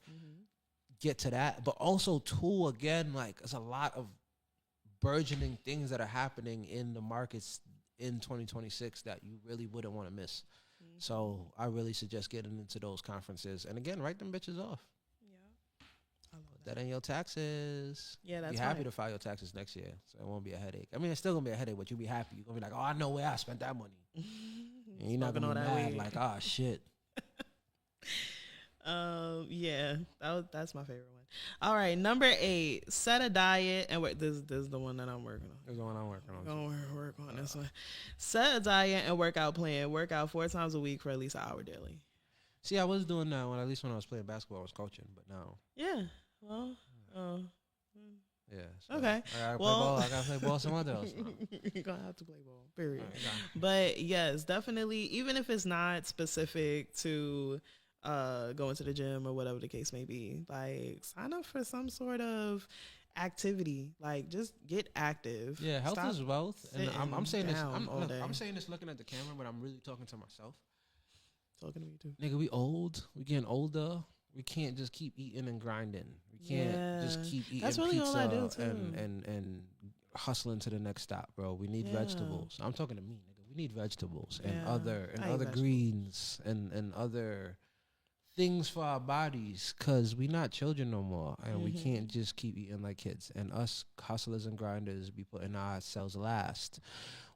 A: Get to that, but also too, again, like there's a lot of burgeoning things that are happening in the markets in 2026 that you really wouldn't want to miss. So I really suggest getting into those conferences. And again, write them bitches off.
B: Yeah. I love
A: that. In your taxes.
B: Yeah, that's
A: Be happy to file your taxes next year. So it won't be a headache. I mean, it's still going to be a headache, but you'll be happy. You're going to be like, oh, I know where I spent that money. And you're not going to be mad like, oh, shit.
B: Yeah, that's my favorite one. All right, number 8, set a diet, and this is the one that I'm working on.
A: This is the one I'm working on.
B: Gonna work on this one. Set a diet and workout plan. Work out 4 times a week for at least an hour daily.
A: See, I was doing that at least when I was playing basketball. I was coaching, but now.
B: Yeah. Well.
A: Yeah. So
B: okay.
A: I gotta play ball somewhere else.
B: You're gonna have to play ball. Period. Right, but yes, definitely. Even if it's not specific to going to the gym or whatever the case may be, like sign up for some sort of activity. Like just get active.
A: Yeah, health is wealth. And I'm saying this. I'm saying this looking at the camera, but I'm really talking to myself.
B: Talking to me too.
A: Nigga, we old. We getting older. We can't just keep eating and grinding. We can't just keep eating
B: really
A: pizza
B: all I do too.
A: and hustling to the next stop, bro. We need vegetables. I'm talking to me, nigga. We need vegetables and other greens and other things for our bodies, because we not children no more, and we can't just keep eating like kids. And us hustlers and grinders be putting ourselves last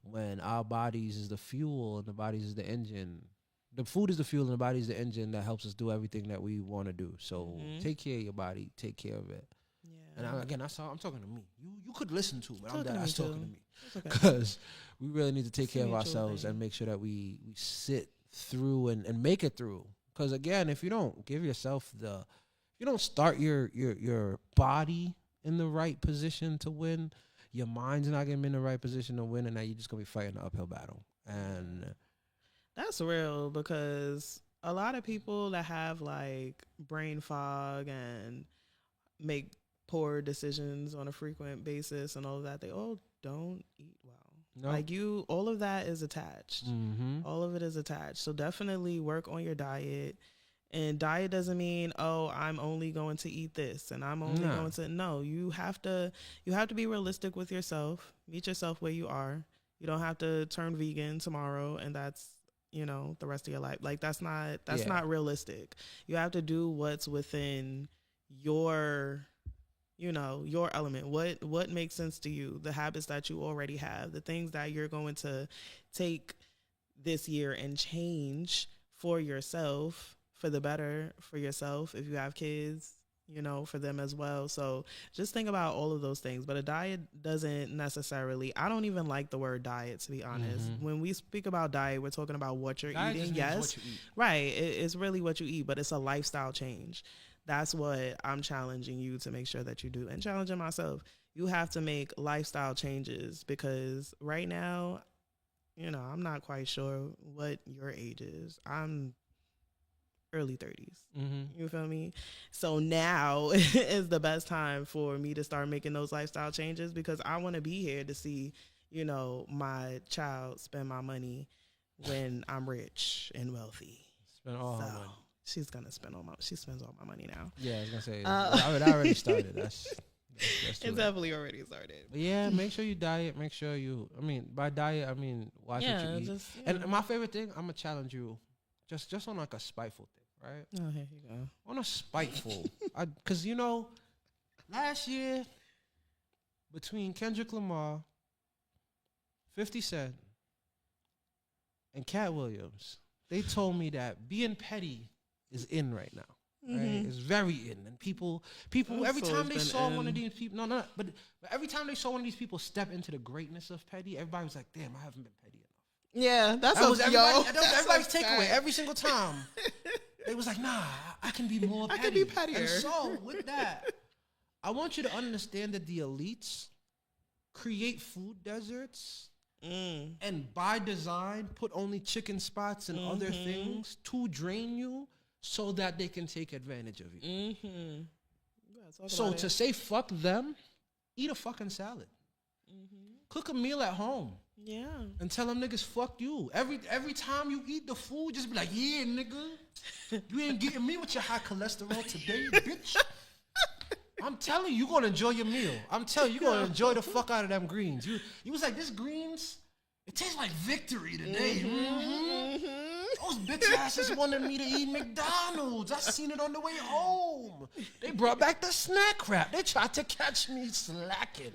A: when our bodies is the fuel and the bodies is the engine. The food is the fuel and the body is the engine that helps us do everything that we want to do. So take care of your body, take care of it. Yeah. And I'm talking to me. You could listen to, but that's talking to me, because we really need to take care of ourselves and make sure that we sit through and make it through. Because again, if you don't give yourself you don't start your body in the right position to win, your mind's not gonna be in the right position to win, and now you're just gonna be fighting an uphill battle. And
B: that's real, because a lot of people that have like brain fog and make poor decisions on a frequent basis and all of that, they all don't eat well. Nope. Like all of that is attached. All of it is attached. So definitely work on your diet. And diet doesn't mean, oh, I'm only going to eat this and I'm only going to. No, you have to be realistic with yourself. Meet yourself where you are. You don't have to turn vegan tomorrow and that's, the rest of your life. Like that's not realistic. You have to do what's within your your element. What makes sense to you, the habits that you already have, the things that you're going to take this year and change for yourself, for the better, for yourself. If you have kids, you know, for them as well. So just think about all of those things. But a diet doesn't necessarily, I don't even like the word diet, to be honest. When we speak about diet, we're talking about what you're eating. Yes. What you eat. Right. It's really what you eat, but it's a lifestyle change. That's what I'm challenging you to make sure that you do, and challenging myself. You have to make lifestyle changes, because right now, you know, I'm not quite sure what your age is. I'm early 30s. You feel me? So now is the best time for me to start making those lifestyle changes, because I want to be here to see, you know, my child spend my money when I'm rich and wealthy.
A: Spend all her money.
B: She's gonna spend she spends all my money now.
A: Yeah, I was gonna say I already started. That's
B: it's definitely already started.
A: But yeah, make sure you diet. Make sure you. I mean, by diet, I mean watch what you eat. Just, and my favorite thing, I'm gonna challenge you, just on like a spiteful thing, right?
B: Oh, here you go.
A: On a spiteful, because you know, last year between Kendrick Lamar, 50 Cent, and Cat Williams, they told me that being petty is in right now. Right? It's very in, and people every time they saw one of these people, but every time they saw one of these people step into the greatness of petty, everybody was like, "Damn, I haven't been petty enough."
B: Yeah, that was
A: everybody's takeaway every single time. They was like, "Nah, I can be more petty."
B: I can be pettier.
A: And so with that, I want you to understand that the elites create food deserts. And by design, put only chicken spots and other things to drain you, so that they can take advantage of you. So to say fuck them, eat a fucking salad. Cook a meal at home.
B: Yeah.
A: And tell them niggas fuck you. Every time you eat the food, just be like, yeah, nigga. You ain't getting me with your high cholesterol today, bitch. I'm telling you, you're going to enjoy your meal. I'm telling you, you're going to enjoy the fuck out of them greens. You was like, this greens, it tastes like victory today. Those bitch asses wanted me to eat McDonald's. I seen it on the way home. They brought back the snack wrap. They tried to catch me slacking.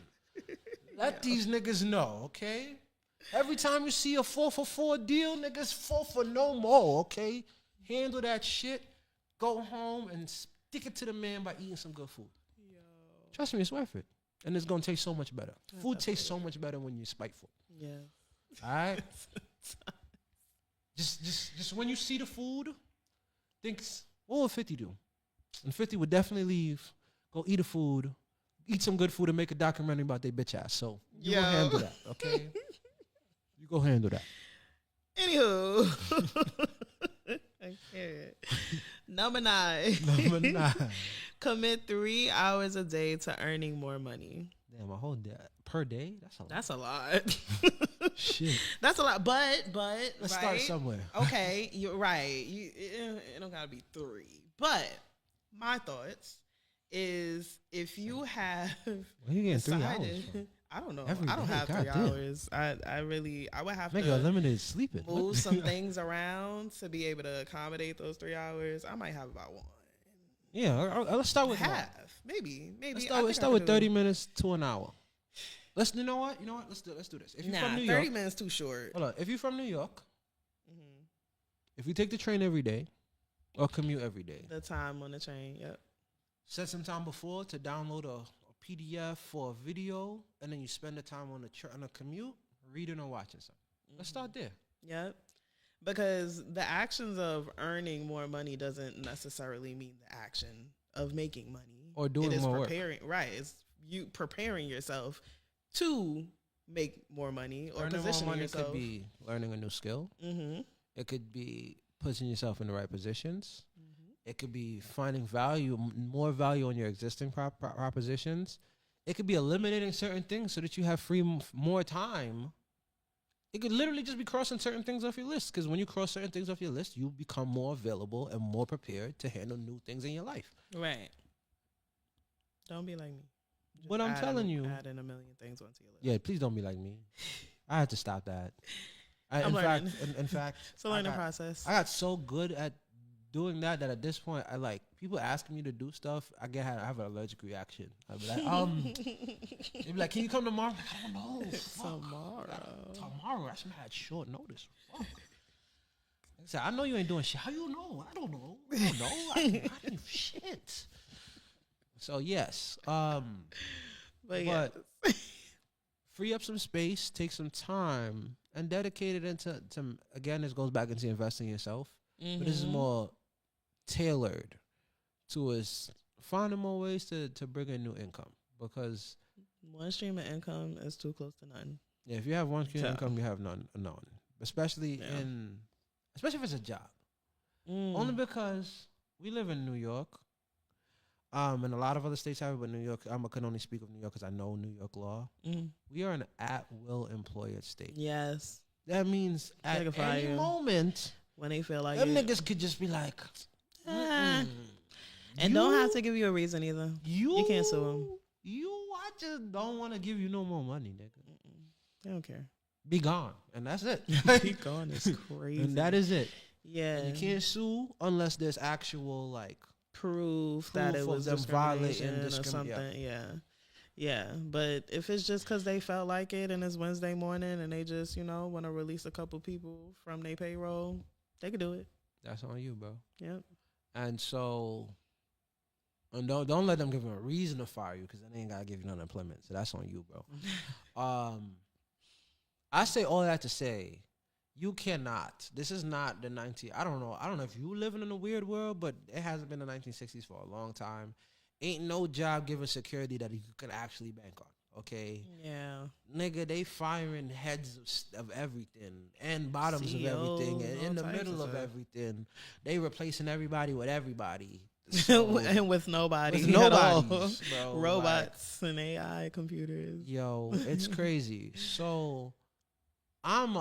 A: Let these niggas know, okay? Every time you see a 4 for $4 deal, niggas 4 for no more, okay? Handle that shit. Go home and stick it to the man by eating some good food. Yo. Trust me, it's worth it. And it's going to taste so much better. Food tastes so much better when you're spiteful.
B: Yeah.
A: All right? Just when you see the food, think, what would 50 do? And 50 would definitely leave, go eat the food, eat some good food, and make a documentary about their bitch ass. So you go handle that, okay? You go handle that.
B: Anywho. Okay. Number 9. Commit 3 hours a day to earning more money.
A: Damn, a whole day per day?
B: That's a lot.
A: Shit.
B: That's a lot. But
A: let's start somewhere.
B: Okay, you're right. It don't gotta be 3. But my thoughts is, if you have
A: you getting 3 hours from?
B: I don't know.
A: Every
B: I don't
A: day,
B: have 3 hours. I would have to
A: limited sleeping.
B: Move some things around to be able to accommodate those 3 hours. I might have about 1.
A: Yeah, let's start with
B: half. Maybe.
A: Let's start with 30 minutes to an hour. You know what? Let's do this. If you're from New York,
B: 30 minutes too short.
A: Hold on. If you're from New York, if you take the train every day or commute every day,
B: the time on the train, yep.
A: Set some time before to download a PDF or a video, and then you spend the time on a commute reading or watching something. Let's start there.
B: Yep. Because the actions of earning more money doesn't necessarily mean the action of making money
A: or doing more work.
B: Right. It's you preparing yourself to make more money or positioning yourself.
A: It could be learning a new skill. It could be putting yourself in the right positions. It could be finding more value on your existing propositions. It could be eliminating certain things so that you have more time. It could literally just be crossing certain things off your list, because when you cross certain things off your list, you become more available and more prepared to handle new things in your life.
B: Right. Don't be like me.
A: But I'm telling you.
B: Adding a million things onto your list.
A: Yeah, please don't be like me. I had to stop that. In fact,
B: it's a learning process.
A: I got so good at doing that at this point, people asking me to do stuff, I have an allergic reaction. I'd be like, they'd be like, can you come tomorrow? I'm like, I don't know. Tomorrow. I should have had short notice. Fuck. I said, I know you ain't doing shit. How you know? I don't know. I didn't shit. So yes,
B: but
A: free up some space, take some time, and dedicate it into again. This goes back into investing in yourself, but this is more tailored to us finding more ways to bring in new income, because
B: one stream of income is too close to none.
A: Yeah, if you have one stream of income, you have none, especially especially if it's a job. Only because we live in New York. And a lot of other states have it, but New York, I can only speak of New York because I know New York law. We are an at-will employer state.
B: Yes.
A: That means at any moment,
B: when they feel like
A: them niggas could just be like,
B: and don't have to give you a reason either. You can't sue them.
A: I just don't want to give you no more money, nigga.
B: They don't care.
A: Be gone, and that's it.
B: Be gone is crazy.
A: And that is it.
B: Yeah.
A: And you can't sue unless there's actual, like,
B: proof that it was discrimination or something. Yeah. But if it's just because they felt like it and it's Wednesday morning and they just, want to release a couple people from their payroll, they could do it.
A: That's on you, bro.
B: Yep.
A: And so, and don't let them give them a reason to fire you, because then they ain't gotta give you no unemployment. So that's on you, bro. I say all that to say, you cannot. This is not the 19. I don't know if you living in a weird world, but it hasn't been the 1960s for a long time. Ain't no job giving security that you can actually bank on. Okay.
B: Yeah.
A: Nigga, they firing heads of everything and bottoms
B: CEOs,
A: of everything, and in the middle of everything, they replacing everybody with everybody.
B: So, and with nobody.
A: Bro,
B: robots and AI computers.
A: Yo, it's crazy. So I'm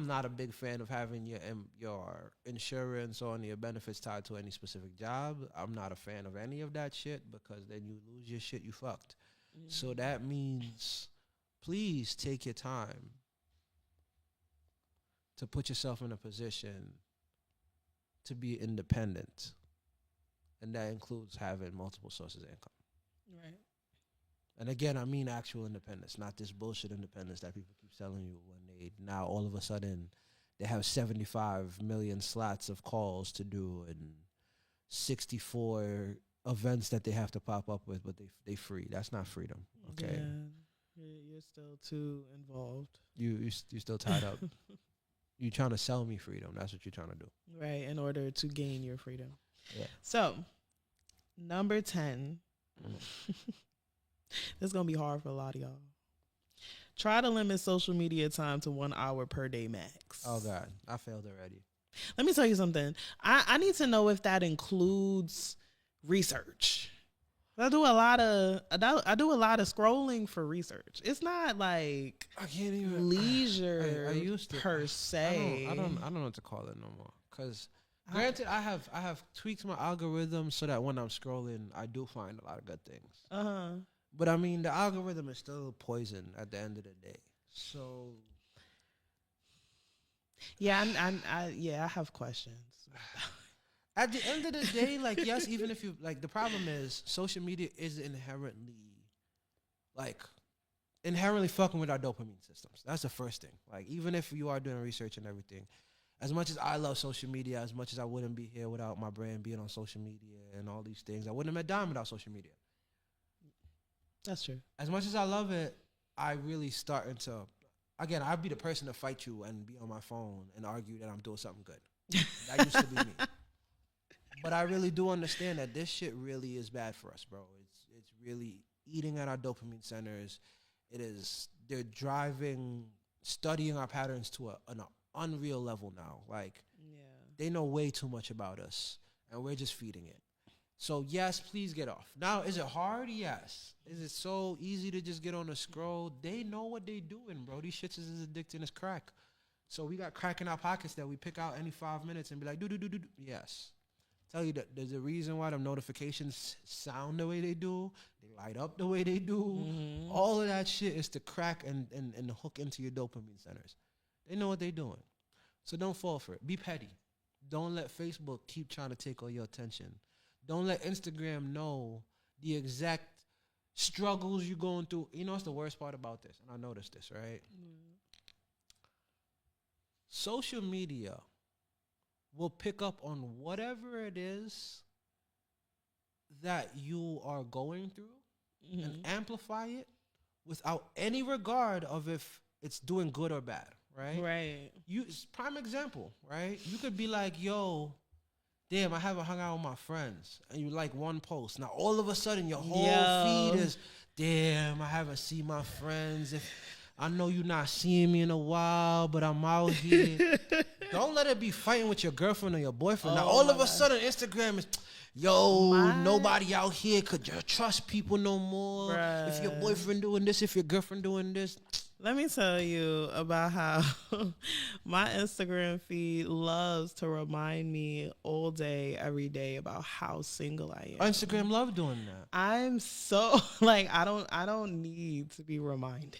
A: not a big fan of having your insurance or your benefits tied to any specific job. I'm not a fan of any of that shit, because then you lose your shit, you fucked. So that means, please take your time to put yourself in a position to be independent. And that includes having multiple sources of income.
B: Right.
A: And again, I mean actual independence, not this bullshit independence that people keep telling you when they now all of a sudden they have 75 million slots of calls to do and 64 events that they have to pop up with, but they free. That's not freedom. Okay.
B: Yeah. You're still too involved.
A: You're still tied up. You're trying to sell me freedom. That's what you're trying to do.
B: Right, in order to gain your freedom.
A: Yeah.
B: So, number 10. This is going to be hard for a lot of y'all. Try to limit social media time to 1 hour per day max.
A: Oh, God. I failed already.
B: Let me tell you something. I need to know if that includes research. I do a lot of scrolling for research. It's not like
A: I can't even
B: leisure
A: I used to,
B: per se.
A: I don't know what to call it no more. Because granted, I have tweaked my algorithm so that when I'm scrolling, I do find a lot of good things. But I mean, the algorithm is still poison at the end of the day. So
B: yeah, I have questions.
A: At the end of the day, like, yes, even if you, like, the problem is social media is inherently fucking with our dopamine systems. That's the first thing. Like, even if you are doing research and everything, as much as I love social media, as much as I wouldn't be here without my brand being on social media and all these things, I wouldn't have met Dime without social media.
B: That's true.
A: As much as I love it, I really starting to, again, I'd be the person to fight you and be on my phone and argue that I'm doing something good. That used to be me. But I really do understand that this shit really is bad for us, bro. It's really eating at our dopamine centers. They're studying our patterns to an unreal level now. Like, they know way too much about us, and we're just feeding it. So, yes, please get off. Now, is it hard? Yes. Is it so easy to just get on a scroll? They know what they doing, bro. These shits is as addicting as crack. So we got crack in our pockets that we pick out any 5 minutes and be like, do. Yes. Tell you that there's a reason why them notifications sound the way they do. They light up the way they do. All of that shit is to crack and hook into your dopamine centers. They know what they're doing. So don't fall for it. Be petty. Don't let Facebook keep trying to take all your attention. Don't let Instagram know the exact struggles you're going through. You know what's the worst part about this? And I noticed this, right? Social media will pick up on whatever it is that you are going through and amplify it without any regard of if it's doing good or bad, right?
B: Right.
A: Prime example, right? You could be like, yo, damn, I haven't hung out with my friends. And you like one post. Now, all of a sudden, your whole feed is, damn, I haven't seen my friends. If I know you're not seeing me in a while, but I'm out here. Don't let it be fighting with your girlfriend or your boyfriend. Now, all of a sudden, Instagram is, yo, nobody out here could trust people no more. Bruh. If your boyfriend doing this, if your girlfriend doing this.
B: Let me tell you about how my Instagram feed loves to remind me all day, every day about how single I am.
A: Instagram love doing that.
B: I'm so like I don't need to be reminded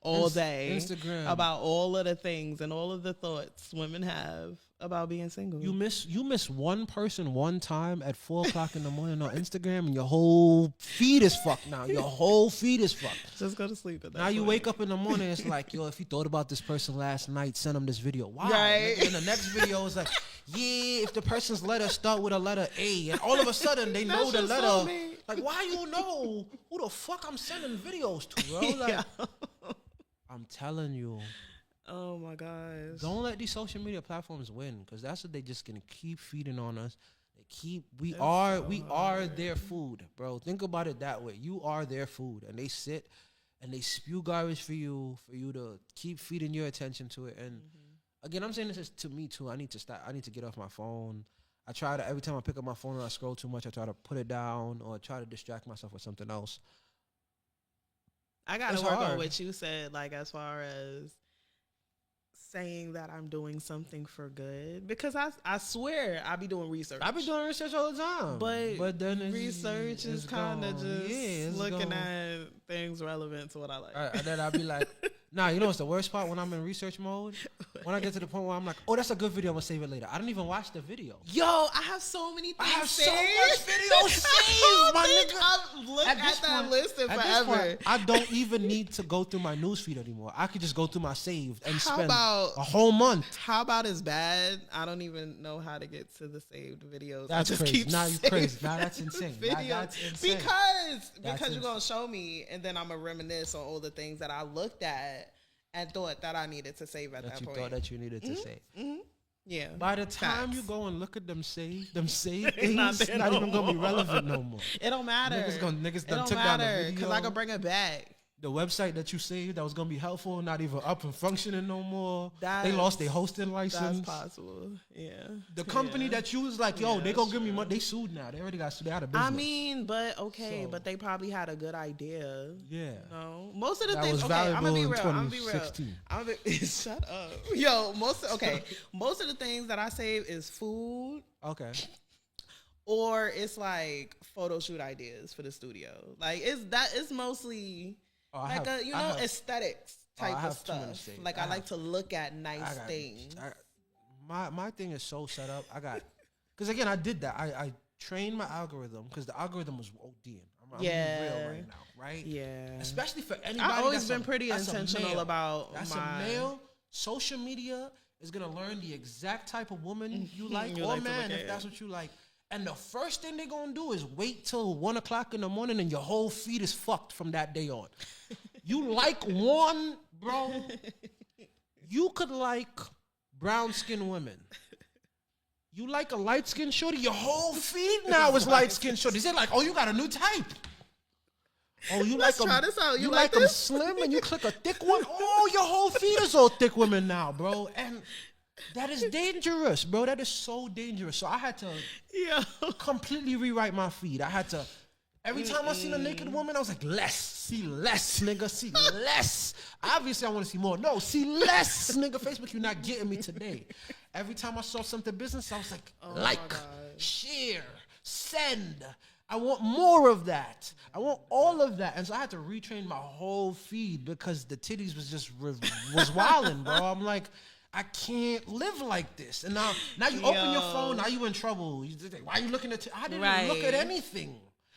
B: all day
A: Instagram
B: about all of the things and all of the thoughts women have about being single.
A: You miss one person one time at 4:00 in the morning on Instagram, and your whole feed is fucked now. Your whole feed is fucked.
B: Just go to sleep at that
A: now
B: point.
A: You wake up in the morning, it's like, yo, if you thought about this person last night, send them this video. Wow.
B: Right.
A: And the next video is like, yeah, if the person's letter start with a letter A, and all of a sudden they know the letter. So like, why you know who the fuck I'm sending videos to, bro? Like, I'm telling you.
B: Oh my gosh.
A: Don't let these social media platforms win, because that's what they just gonna keep feeding on us. We are their food, bro. Think about it that way. You are their food, and they sit and they spew garbage for you to keep feeding your attention to it. And again, I'm saying this is to me too. I need to stop. I need to get off my phone. I try to, every time I pick up my phone and I scroll too much, I try to put it down or try to distract myself with something else.
B: I gotta work on what you said, like as far as saying that I'm doing something for good, because I swear I be doing research.
A: I be doing research all the time,
B: but then research is kind of just looking at things relevant to what I like.
A: And then I'll be like, nah, you know what's the worst part when I'm in research mode? When I get to the point where I'm like, oh, that's a good video, I'm gonna save it later. I don't even watch the video.
B: Yo, I have so many things. I have
A: saved. So much videos saved, my nigga.
B: I've looked at that list and forever.
A: I don't even need to go through my newsfeed anymore. I could just go through my saved and spend a whole month.
B: How about as bad? I don't even know how to get to the saved videos.
A: That's crazy. Now you crazy. Now that's insane. That's insane.
B: Because you're gonna show me, and then I'm gonna reminisce on all the things that I looked at and thought that I needed to save at that point.
A: You thought that you needed to save.
B: Mm-hmm. Yeah.
A: By the time you go and look at them save things, not even gonna be relevant no more.
B: It don't matter.
A: Niggas done took down the video.
B: Because I can bring it back.
A: The website that you saved that was gonna be helpful, not even up and functioning no more. They lost their hosting license.
B: That's possible. Yeah.
A: The company that you was like, yo, they gonna give me money. They sued now. They already got sued. They out of business.
B: I mean, but they probably had a good idea.
A: Yeah.
B: No, most of the
A: that
B: things.
A: Was
B: okay, I'm gonna be real.
A: Shut
B: up. Yo, most of the things that I save is food.
A: Okay.
B: Or it's like photo shoot ideas for the studio. Like it's mostly. Aesthetics type of stuff. Like I like to look at nice things.
A: My thing is so set up. Because again, I did that. I trained my algorithm because the algorithm was ODing. I'm being real right now, right?
B: Yeah.
A: Especially for anybody.
B: I've always been pretty intentional about
A: a male. Social media is gonna learn the exact type of woman you like or man if that's what you like. And the first thing they're going to do is wait till 1:00 in the morning and your whole feed is fucked from that day on. You like one, bro. You could like brown-skinned women. You like a light-skinned shorty, your whole feed now is light-skinned shorty. They're like, oh, you got a new type. Oh, you
B: Let's
A: like
B: try this out.
A: You like them slim and you click a thick one? Oh, your whole feed is all thick women now, bro. And that is dangerous, bro. That is so dangerous. So I had to completely rewrite my feed. I had to, every time I seen a naked woman, I was like, see less, nigga, see less. Obviously, I want to see more. No, see less, nigga. Facebook, you're not getting me today. Every time I saw something business, I was like, share, send. I want more of that. I want all of that. And so I had to retrain my whole feed because the titties was just was wilding, bro. I'm like, I can't live like this. And now you open your phone, now you in trouble. Why are you looking at I didn't even look at anything.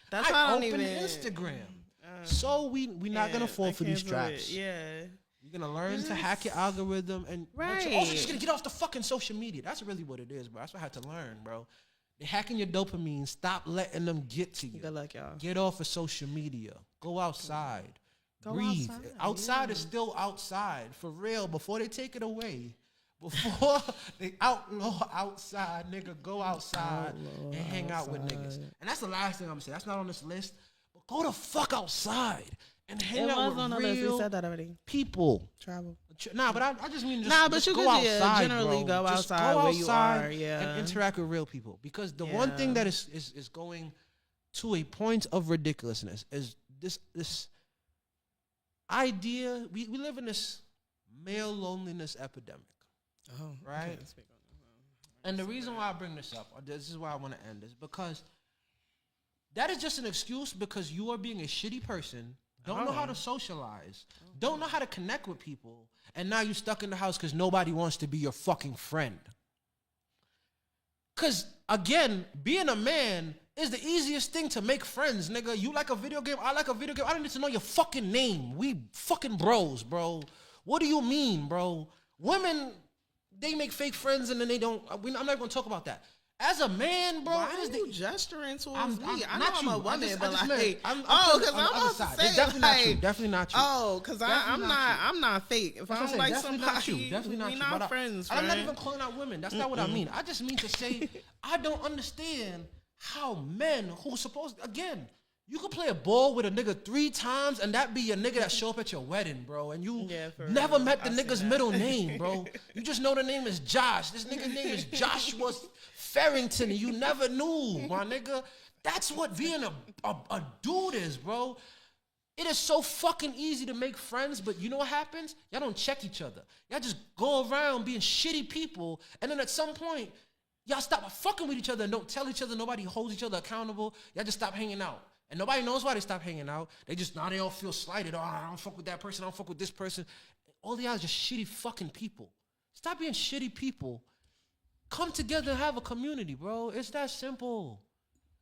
B: That's why I
A: opened Instagram. So we not gonna fall for these traps.
B: Yeah.
A: You're gonna learn to hack your algorithm and you're also just gonna get off the fucking social media. That's really what it is, bro. That's what I had to learn, bro. They're hacking your dopamine. Stop letting them get to you.
B: Good luck, y'all.
A: Get off of social media. Go outside. Breathe. Outside is still outside. For real. Before they take it away. Before they outlaw outside, nigga, go outside and hang out with niggas. And that's the last thing I'm gonna say. That's not on this list. But go the fuck outside and hang out with real
B: we said that already.
A: people.
B: Travel.
A: Nah, but I just mean
B: but you
A: go
B: could
A: outside,
B: generally
A: bro.
B: go
A: Just
B: outside
A: go
B: where
A: outside
B: you are,
A: and interact with real people. Because the one thing that is going to a point of ridiculousness is this idea. We live in this male loneliness epidemic.
B: Oh,
A: right. And the reason why I bring this up, or this is why I want to end, is because that is just an excuse because you are being a shitty person, don't know how to socialize, don't know how to connect with people, and now you're stuck in the house because nobody wants to be your fucking friend. Because, again, being a man is the easiest thing to make friends, nigga. You like a video game, I like a video game. I don't need to know your fucking name. We fucking bros, bro. What do you mean, bro? Women, they make fake friends and then they don't. I'm not going to talk about that. As a man, bro,
B: why are you gesturing towards me? I know
A: not
B: I'm
A: you.
B: a woman, but
A: because
B: like,
A: I'm
B: about to say,
A: it's definitely not you.
B: like,
A: Definitely not you.
B: Oh, because I'm not fake. If I don't like somebody,
A: definitely not
B: we
A: you.
B: not friends.
A: I'm not even calling out women. That's not what I mean. I just mean to say I don't understand how men who supposed again. You could play a ball with a nigga 3 times and that be your nigga that show up at your wedding, bro. And you never met the nigga's middle name, bro. You just know the name is Josh. This nigga's name is Joshua Farrington. And you never knew, my nigga. That's what being a dude is, bro. It is so fucking easy to make friends, but you know what happens? Y'all don't check each other. Y'all just go around being shitty people. And then at some point, y'all stop fucking with each other and don't tell each other. Nobody holds each other accountable. Y'all just stop hanging out. And nobody knows why they stop hanging out. They just, now they all feel slighted. Oh, I don't fuck with that person. I don't fuck with this person. All the others are just shitty fucking people. Stop being shitty people. Come together and have a community, bro. It's that simple.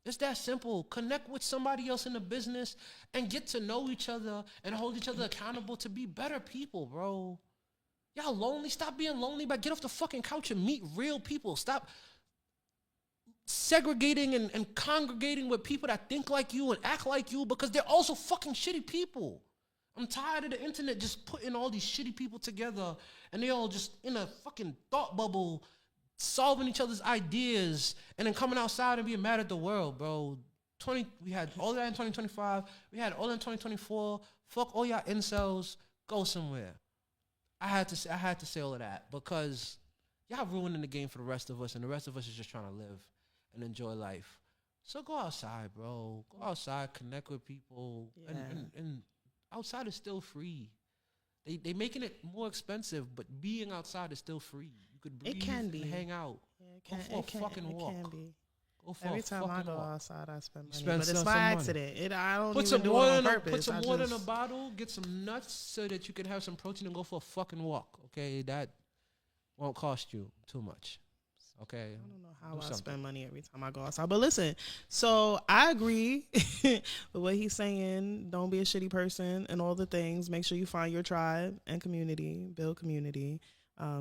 A: It's that simple. Connect with somebody else in the business and get to know each other and hold each other accountable to be better people, bro. Y'all lonely? Stop being lonely, but get off the fucking couch and meet real people. Stop segregating and congregating with people that think like you and act like you because they're also fucking shitty people. I'm tired of the internet just putting all these shitty people together and they all just in a fucking thought bubble solving each other's ideas and then coming outside and being mad at the world, bro. We had all that in 2025. We had all in 2024. Fuck all y'all incels. Go somewhere. I had to say all of that because y'all ruining the game for the rest of us and the rest of us is just trying to live and enjoy life. So go outside, bro. Go outside, connect with people. Yeah. And outside is still free. They making it more expensive, but being outside is still free. You could breathe and hang out. Yeah, go for a fucking walk. It can be.
B: Every time I go outside, I spend money. But it's by accident. I don't even do it on purpose.
A: Put some water in a bottle, get some nuts so that you can have some protein and go for a fucking walk. Okay? That won't cost you too much. Okay.
B: I don't know how I spend money every time I go outside. But listen, so I agree with what he's saying. Don't be a shitty person and all the things. Make sure you find your tribe and community. Build community.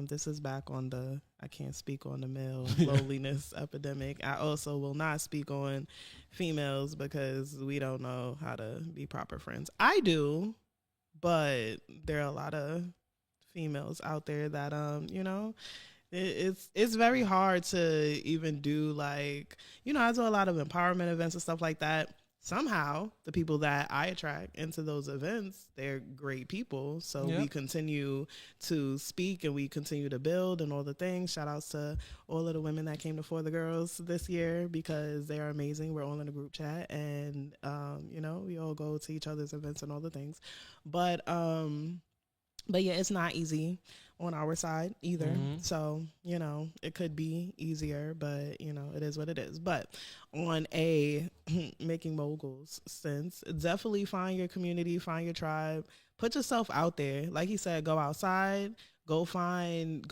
B: This is back on I can't speak on the male loneliness epidemic. I also will not speak on females because we don't know how to be proper friends. I do, but there are a lot of females out there that, it's very hard to even do I do a lot of empowerment events and stuff like that. Somehow the people that I attract into those events, they're great people. So we continue to speak and we continue to build and all the things. Shout outs to all of the women that came to For the Girls this year because they are amazing. We're all in a group chat and, we all go to each other's events and all the things. But yeah, it's not easy on our side either. Mm-hmm. So, it could be easier, but, it is what it is. But on a making moguls sense, definitely find your community, find your tribe, put yourself out there. Like he said, go outside, go on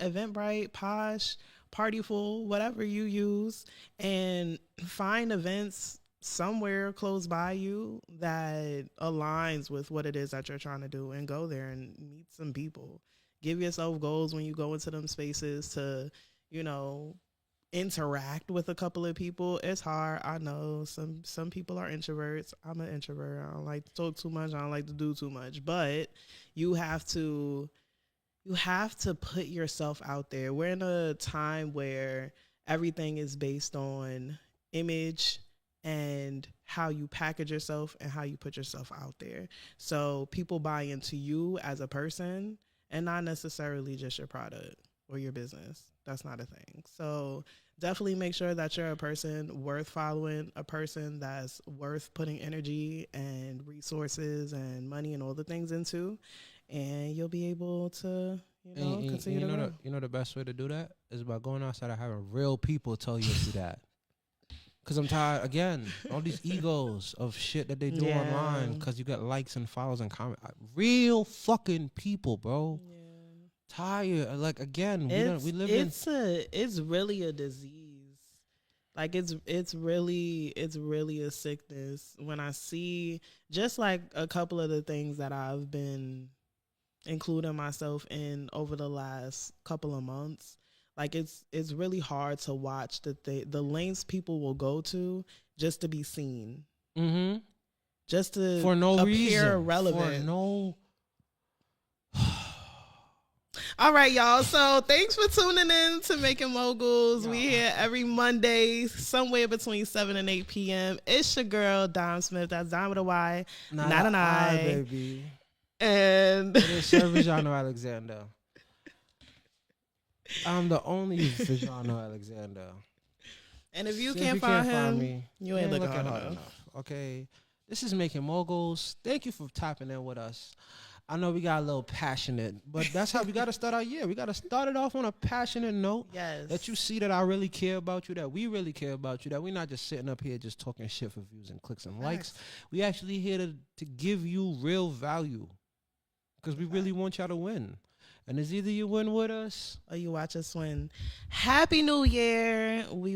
B: Eventbrite, Posh, Partyful, whatever you use, and find events somewhere close by you that aligns with what it is that you're trying to do and go there and meet some people. Give yourself goals when you go into them spaces to, interact with a couple of people. It's hard. I know some people are introverts. I'm an introvert. I don't like to talk too much. I don't like to do too much. But you have to put yourself out there. We're in a time where everything is based on image and how you package yourself and how you put yourself out there. So people buy into you as a person and not necessarily just your product or your business. That's not a thing. So definitely make sure that you're a person worth following, a person that's worth putting energy and resources and money and all the things into, and you'll be able to, continue to grow.
A: You know the best way to do that is by going outside and having real people tell you to do that. Because I'm tired, again, all these egos of shit that they do online because you got likes and follows and comments. Real fucking people, bro. Yeah. Tired. Like, again, we live in...
B: It's really a disease. Like, it's really a sickness. When I see, just like a couple of the things that I've been including myself in over the last couple of months, like it's really hard to watch the lengths people will go to just to be seen, just to
A: for no
B: appear
A: reason,
B: relevant.
A: For no.
B: All right, y'all. So thanks for tuning in to Making Moguls. We here every Monday, somewhere between 7 and 8 p.m. It's your girl, Dom Smith. That's Dom with a Y, not an I,
A: baby.
B: And
A: it's Vijano Alexander. I'm the only Vijano Alexander.
B: And if you can't find me, you ain't looking hard enough.
A: Okay. This is Making Moguls. Thank you for tapping in with us. I know we got a little passionate, but that's how we got to start our year. We got to start it off on a passionate note.
B: Yes.
A: That you see that I really care about you, that we really care about you, that we're not just sitting up here just talking shit for views and clicks and likes. We actually here to give you real value because we really want y'all to win. And it's either you win with us
B: or you watch us win. Happy New Year. We